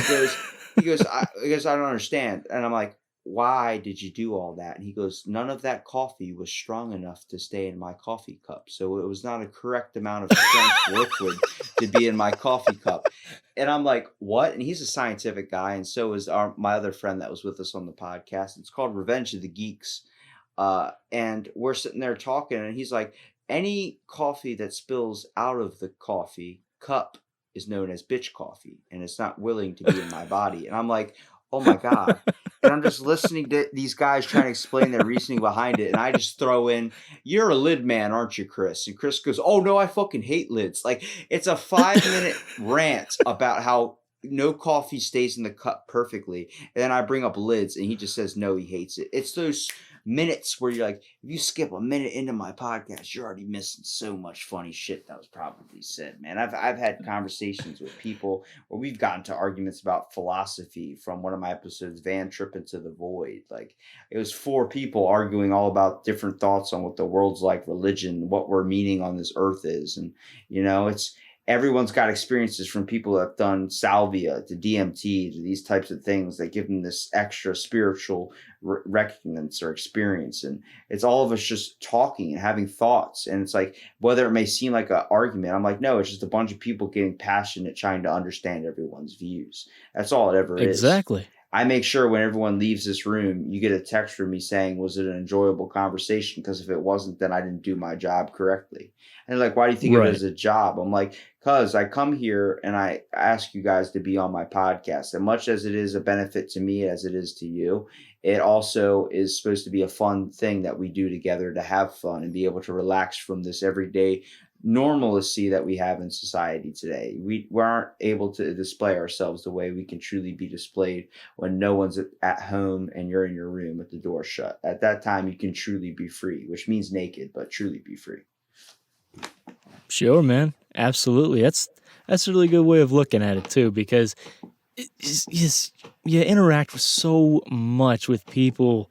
he goes, I don't understand. And I'm like, why did you do all that? And he goes, none of that coffee was strong enough to stay in my coffee cup. So it was not a correct amount of strength liquid to be in my coffee cup. And I'm like, what? And he's a scientific guy, and so is my other friend that was with us on the podcast. It's called Revenge of the Geeks. And we're sitting there talking, and he's like, any coffee that spills out of the coffee cup is known as bitch coffee, and it's not willing to be in my body. And I'm like, oh my God. And I'm just listening to these guys trying to explain their reasoning behind it. And I just throw in, you're a lid man, aren't you, Chris? And Chris goes, oh no, I fucking hate lids. Like, it's a 5-minute rant about how no coffee stays in the cup perfectly. And then I bring up lids, and he just says, no, he hates it. It's those minutes where you're like, if you skip a minute into my podcast, you're already missing so much funny shit that was probably said, man. I've had conversations with people where we've gotten to arguments about philosophy from one of my episodes, Van Trip into the Void. Like, it was 4 people arguing all about different thoughts on what the world's like, religion, what we're meaning on this earth is. And, it's everyone's got experiences from people that have done salvia to DMT to these types of things that give them this extra spiritual recompense or experience. And it's all of us just talking and having thoughts. And it's like, whether it may seem like an argument, I'm like, no, it's just a bunch of people getting passionate, trying to understand everyone's views. That's all it ever is. Exactly. I make sure when everyone leaves this room, you get a text from me saying, was it an enjoyable conversation? Because if it wasn't, then I didn't do my job correctly. And they're like, why do you think of it as a job? I'm like, because I come here and I ask you guys to be on my podcast. And much as it is a benefit to me as it is to you, it also is supposed to be a fun thing that we do together to have fun and be able to relax from this everyday normalcy that we have in society today. We aren't able to display ourselves the way we can truly be displayed when no one's at home and you're in your room with the door shut. At that time, you can truly be free, which means naked, but truly be free. Sure, man. Absolutely. That's a really good way of looking at it too, because you interact with so much with people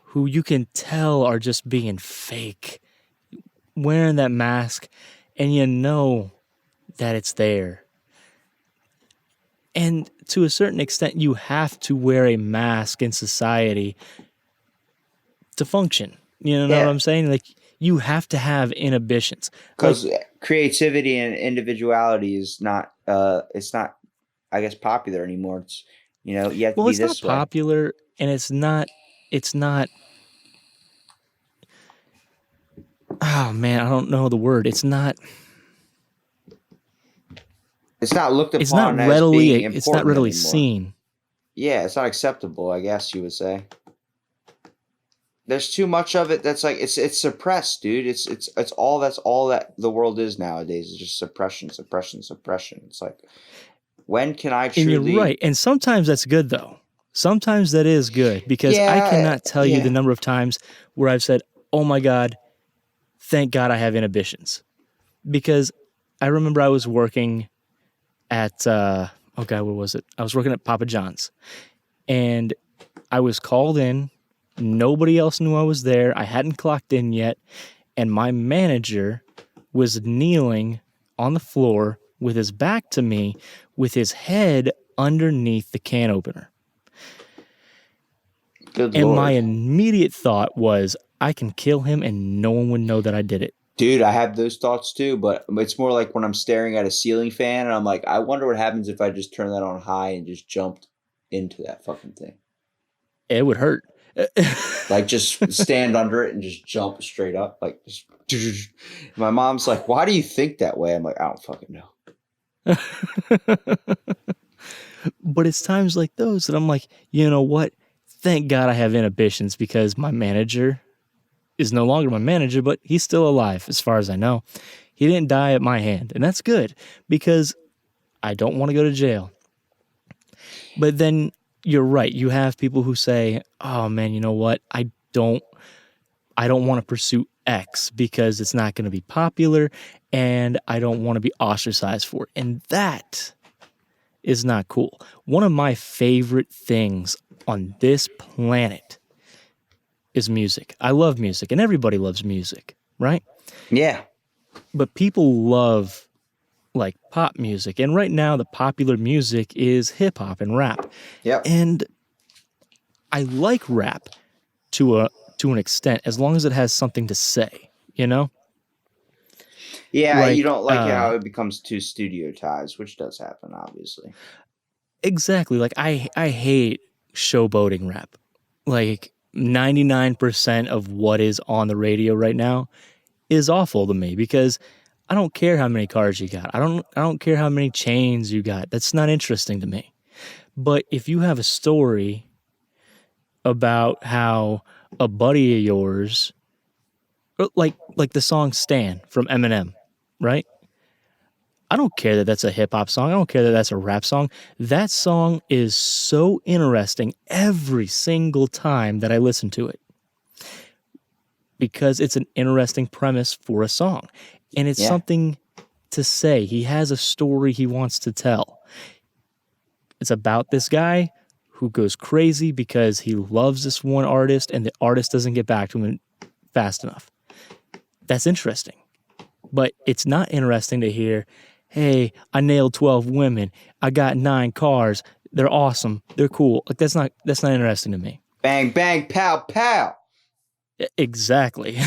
who you can tell are just being fake, wearing that mask, and you know that it's there. And to a certain extent, you have to wear a mask in society to function. You know what I'm saying? Like, you have to have inhibitions. Because creativity and individuality is not, it's not, I guess, popular anymore. It's, you have to be this way. Well, it's not popular, and it's not, oh man, I don't know the word. It's not looked upon it's not as readily, being important it's not readily anymore. seen. Yeah, it's not acceptable, I guess you would say. There's too much of it that's like, it's suppressed, dude. It's all that the world is nowadays. It's just suppression. It's like, when can I truly... And you're right. And sometimes that's good, though. Sometimes that is good because I Yeah, cannot tell you the yeah. number of times where I've said, "Oh my God, thank God I have inhibitions." Because I remember I was working at, oh God, what was it? I was working at Papa John's and I was called in. Nobody else knew I was there. I hadn't clocked in yet. And my manager was kneeling on the floor with his back to me, with his head underneath the can opener. Good And my Lord. immediate thought was, I can kill him and no one would know that I did it. Dude, I have those thoughts too, but it's more like when I'm staring at a ceiling fan and I'm like, I wonder what happens if I just turn that on high and just jumped into that fucking thing. It would hurt. Like just stand under it and just jump straight up. Like just my mom's like, why do you think that way? I'm like, I don't fucking know. But it's times like those that I'm like, you know what? Thank God I have inhibitions because my manager is no longer my manager, but he's still alive as far as I know. He didn't die at my hand, and that's good because I don't want to go to jail. But then you're right. You have people who say, "Oh man, you know what? I don't want to pursue X because it's not going to be popular and I don't want to be ostracized for it." And that is not cool. One of my favorite things on this planet is music. I love music and everybody loves music, right? Yeah. But people love like pop music. And right now the popular music is hip hop and rap. Yep. And I like rap to an extent as long as it has something to say, you know? Yeah, Like you don't like how it becomes too studiotized, which does happen, obviously. exactly. Like I hate showboating rap. Like 99% of what is on the radio right now is awful to me because I don't care how many cars you got. I don't care how many chains you got. That's not interesting to me. But if you have a story about how a buddy of yours, like the song "Stan" from Eminem, right? I don't care that that's a hip hop song. I don't care that that's a rap song. That song is so interesting every single time that I listen to it because it's an interesting premise for a song and it's something to say. He has a story he wants to tell. It's about this guy who goes crazy because he loves this one artist and the artist doesn't get back to him fast enough. That's interesting. But it's not interesting to hear, hey, I nailed 12 women. I got 9 cars. They're awesome. They're cool. Like that's not interesting to me. Bang, bang, pow, pow. Exactly.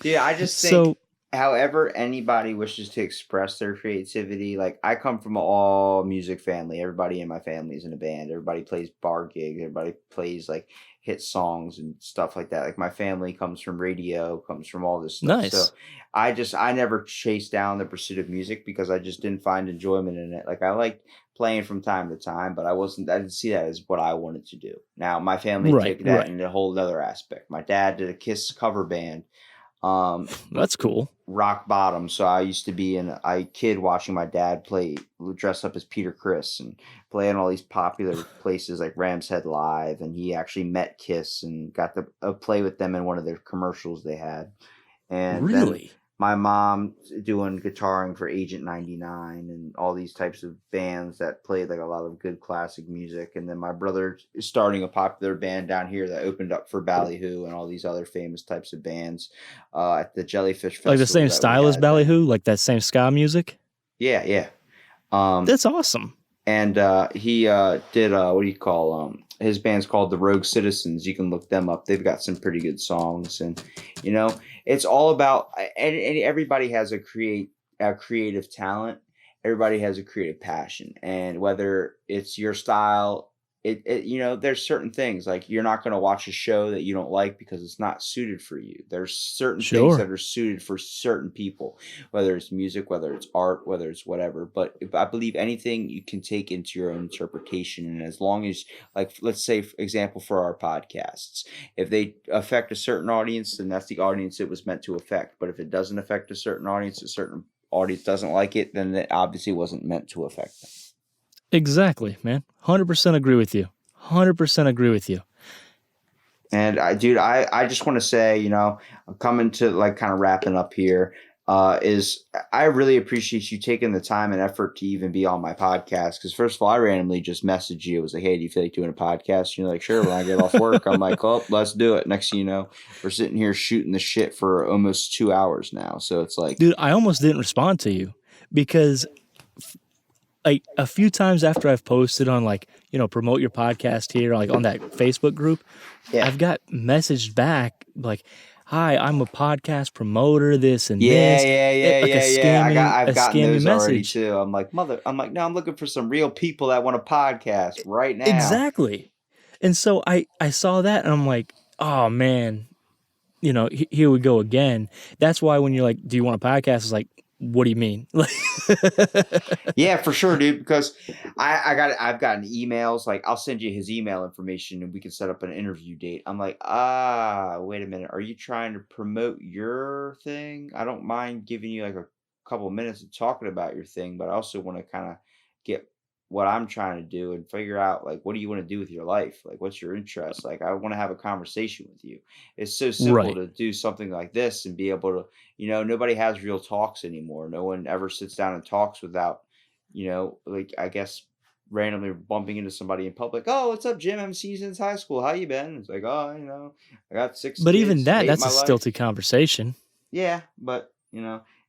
Yeah, I just think however anybody wishes to express their creativity, like I come from an all music family. Everybody in my family is in a band. Everybody plays bar gigs. Everybody plays like hit songs and stuff like that. Like my family comes from radio, comes from all this stuff. Nice. So I never chased down the pursuit of music because I just didn't find enjoyment in it. Like I liked playing from time to time, but I didn't see that as what I wanted to do. Now my family took that in a whole other aspect. My dad did a Kiss cover band. That's cool. Rock bottom. So I used to be a kid watching my dad play, dress up as Peter Criss and play in all these popular places like Ram's Head Live. And he actually met Kiss and got to play with them in one of their commercials they had. And really, then my mom doing guitaring for Agent 99 and all these types of bands that played like a lot of good classic music. And then my brother is starting a popular band down here that opened up for Ballyhoo and all these other famous types of bands at the Jellyfish Festival. Like the same style as Ballyhoo, like that same ska music? Yeah, yeah. That's awesome. And he did what do you call his band's called the Rogue Citizens. You can look them up. They've got some pretty good songs, and you know, it's all about and everybody has a creative talent. Everybody has a creative passion, and whether it's your style, there's certain things like you're not going to watch a show that you don't like because it's not suited for you. There's certain things that are suited for certain people, whether it's music, whether it's art, whether it's whatever. But if I believe anything you can take into your own interpretation, and as long as, like, let's say, for example, for our podcasts, if they affect a certain audience, then that's the audience it was meant to affect. But if it doesn't affect a certain audience doesn't like it, then it obviously wasn't meant to affect them. Exactly, man. 100% agree with you. 100% agree with you. And I just want to say, I'm coming to like kind of wrapping up here. Is I really appreciate you taking the time and effort to even be on my podcast. Because first of all, I randomly just messaged you. It was like, hey, do you feel like doing a podcast? And you're like, sure. When I get off work, I'm like, oh, let's do it. Next thing you know, we're sitting here shooting the shit for almost 2 hours now. So it's like, Dude, I almost didn't respond to you because like a few times after I've posted on like, promote your podcast here, like on that Facebook group, yeah. I've got messaged back like, hi, I'm a podcast promoter, this and Yeah, this. Like a scammy, I've gotten those already message. too. I'm like, no, I'm looking for some real people that want a podcast right now. Exactly. And so I saw that and I'm like, oh man, here we go again. That's why when you're like, do you want a podcast? It's like, what do you mean? Like, yeah, for sure, dude. Because I've gotten emails like I'll send you his email information and we can set up an interview date. I'm like, wait a minute, are you trying to promote your thing? I don't mind giving you like a couple of minutes of talking about your thing, but I also want to kind of get what I'm trying to do and figure out like what do you want to do with your life? Like what's your interest? Like I want to have a conversation with you. It's so simple right. to do something like this and be able to nobody has real talks anymore. No one ever sits down and talks without, like I guess randomly bumping into somebody in public. Oh, what's up, Jim? I haven't seen you since high school. How you been? It's like, oh, I got 6 But even kids, that, hate that's my a life. stilted conversation. Yeah, but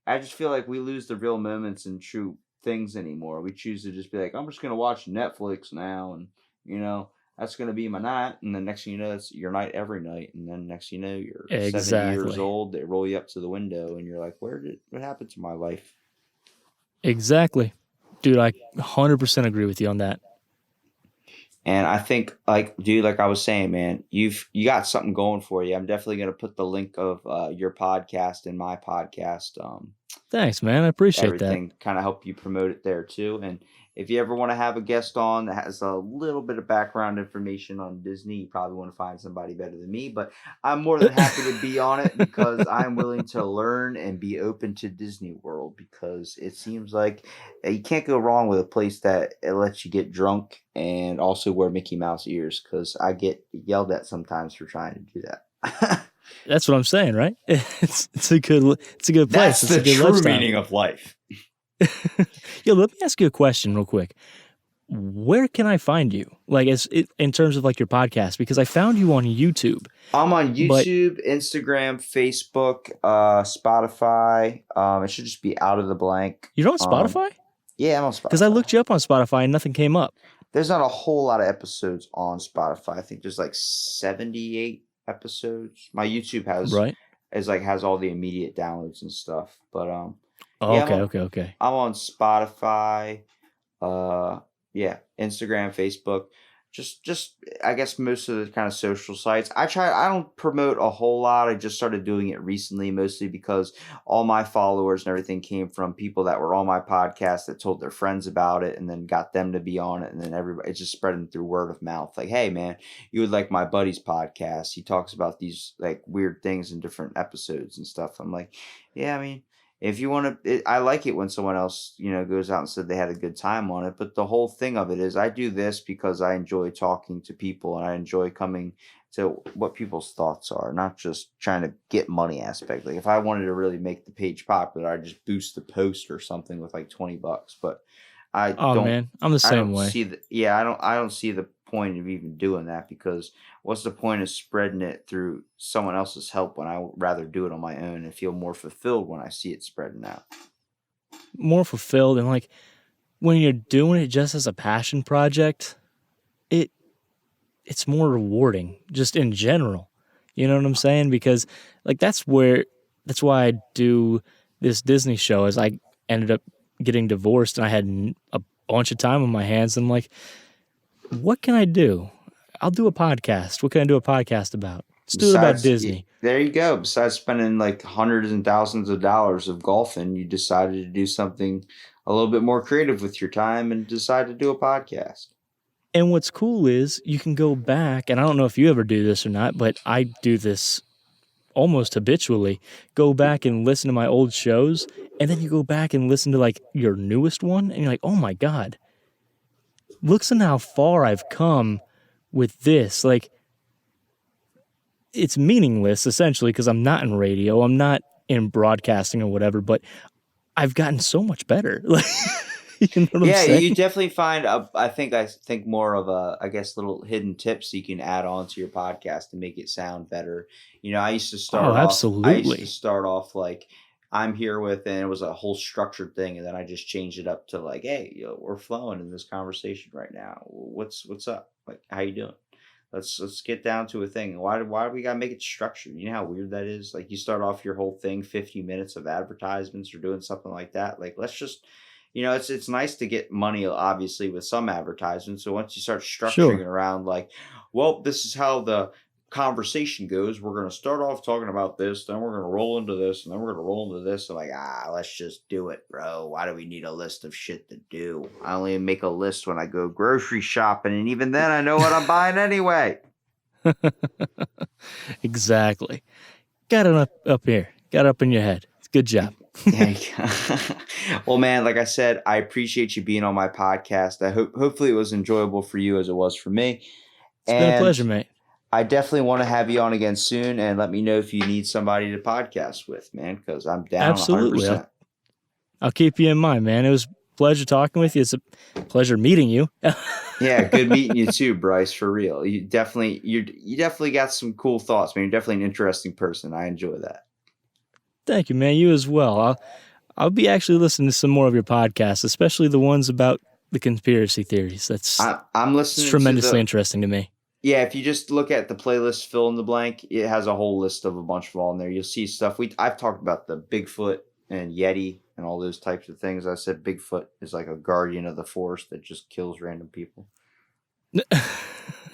I just feel like we lose the real moments and true things anymore. We choose to just be like, I'm just gonna watch Netflix now, and that's gonna be my night. And then next thing you know, it's your night every night. And then next thing you know, you're 70 years Exactly. old. They roll you up to the window, and you're like, what happened to my life? Exactly. Dude, I 100% agree with you on that. And I think, like, dude, like I was saying, man, you got something going for you. I'm definitely gonna put the link of your podcast and my podcast. Thanks, man. I appreciate that. Everything kind of help you promote it there too. And if you ever want to have a guest on that has a little bit of background information on Disney, you probably want to find somebody better than me. But I'm more than happy to be on it because I'm willing to learn and be open to Disney World because it seems like you can't go wrong with a place that it lets you get drunk and also wear Mickey Mouse ears because I get yelled at sometimes for trying to do that. That's what I'm saying, right? It's a good place. That's it's the a good true lifestyle. meaning of life. Yo, let me ask you a question real quick. Where can I find you? Like in terms of like your podcast, because I found you on YouTube. I'm on YouTube, Instagram, Facebook, Spotify. It should just be out of the blank. You're on Spotify? Yeah, I'm on Spotify. Because I looked you up on Spotify and nothing came up. There's not a whole lot of episodes on Spotify. I think there's like 78 episodes. My YouTube has has all the immediate downloads and stuff. But okay. I'm on Spotify, Instagram, Facebook, just I guess most of the kind of social sites. I don't promote a whole lot. I just started doing it recently, mostly because all my followers and everything came from people that were on my podcast that told their friends about it and then got them to be on it. And then everybody, it's just spreading through word of mouth. Like, hey man, you would like my buddy's podcast. He talks about these like weird things in different episodes and stuff. I'm like, yeah, I mean, if you want to, I like it when someone else, goes out and said they had a good time on it. But the whole thing of it is I do this because I enjoy talking to people and I enjoy coming to what people's thoughts are, not just trying to get money aspect. Like if I wanted to really make the page popular, I'd just boost the post or something with like $20. But I don't, man, I'm the same way. I don't see the point of even doing that because what's the point of spreading it through someone else's help when I would rather do it on my own and feel more fulfilled when I see it spreading out. More fulfilled and like when you're doing it just as a passion project, it's more rewarding just in general. You know what I'm saying? Because like that's why I do this Disney show is I ended up getting divorced and I had a bunch of time on my hands. And I'm like, what can I do? I'll do a podcast. What can I do a podcast about? Let's do it about Disney. There you go. Besides spending like hundreds and thousands of dollars of golfing, you decided to do something a little bit more creative with your time and decide to do a podcast. And what's cool is you can go back, and I don't know if you ever do this or not, but I do this almost habitually. Go back and listen to my old shows, and then you go back and listen to like your newest one, and you're like, oh my God, listen how far I've come with this. Like, it's meaningless essentially because I'm not in radio, I'm not in broadcasting or whatever, but I've gotten so much better. Like, you know what I'm saying? You definitely find. I think more of I guess little hidden tips you can add on to your podcast to make it sound better. You know, I used to start off. Absolutely. I used to start off like I'm here with, and it was a whole structured thing, and then I just changed it up to like, hey, we're flowing in this conversation right now. What's up? Like, how you doing? Let's get down to a thing. Why do we gotta make it structured? You know how weird that is? Like you start off your whole thing 50 minutes of advertisements or doing something like that. Like let's just it's nice to get money obviously with some advertisements. So once you start structuring it around like, well, this is how the conversation goes. We're gonna start off talking about this, then we're gonna roll into this, and then we're gonna roll into this. And like, let's just do it, bro. Why do we need a list of shit to do? I only make a list when I go grocery shopping, and even then I know what I'm buying anyway. Exactly. Got it up here. Got it up in your head. Good job. Well, man, like I said, I appreciate you being on my podcast. I hopefully it was enjoyable for you as it was for me. It's been a pleasure, mate. I definitely want to have you on again soon, and let me know if you need somebody to podcast with, man, because I'm down. Absolutely. 100%. I'll keep you in mind, man. It was a pleasure talking with you. It's a pleasure meeting you. Yeah, good meeting you too, Brice, for real. You definitely got some cool thoughts, man. You're definitely an interesting person. I enjoy that. Thank you, man. You as well. I'll be actually listening to some more of your podcasts, especially the ones about the conspiracy theories. I'm listening. It's tremendously interesting to me. Yeah, if you just look at the playlist fill in the blank, it has a whole list of a bunch of all in there. You'll see stuff. I've talked about the Bigfoot and Yeti and all those types of things. I said Bigfoot is like a guardian of the forest that just kills random people.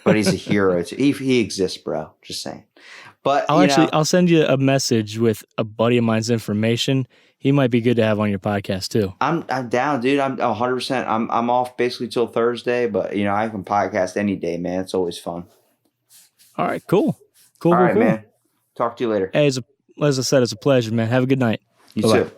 But he's a hero. He exists, bro. Just saying. But I'll send you a message with a buddy of mine's information. He might be good to have on your podcast too. I'm down, dude. I'm 100%. I'm off basically till Thursday, but I can podcast any day, man. It's always fun. All right, cool. All right, man. Talk to you later. Hey, as I said, it's a pleasure, man. Have a good night. You too.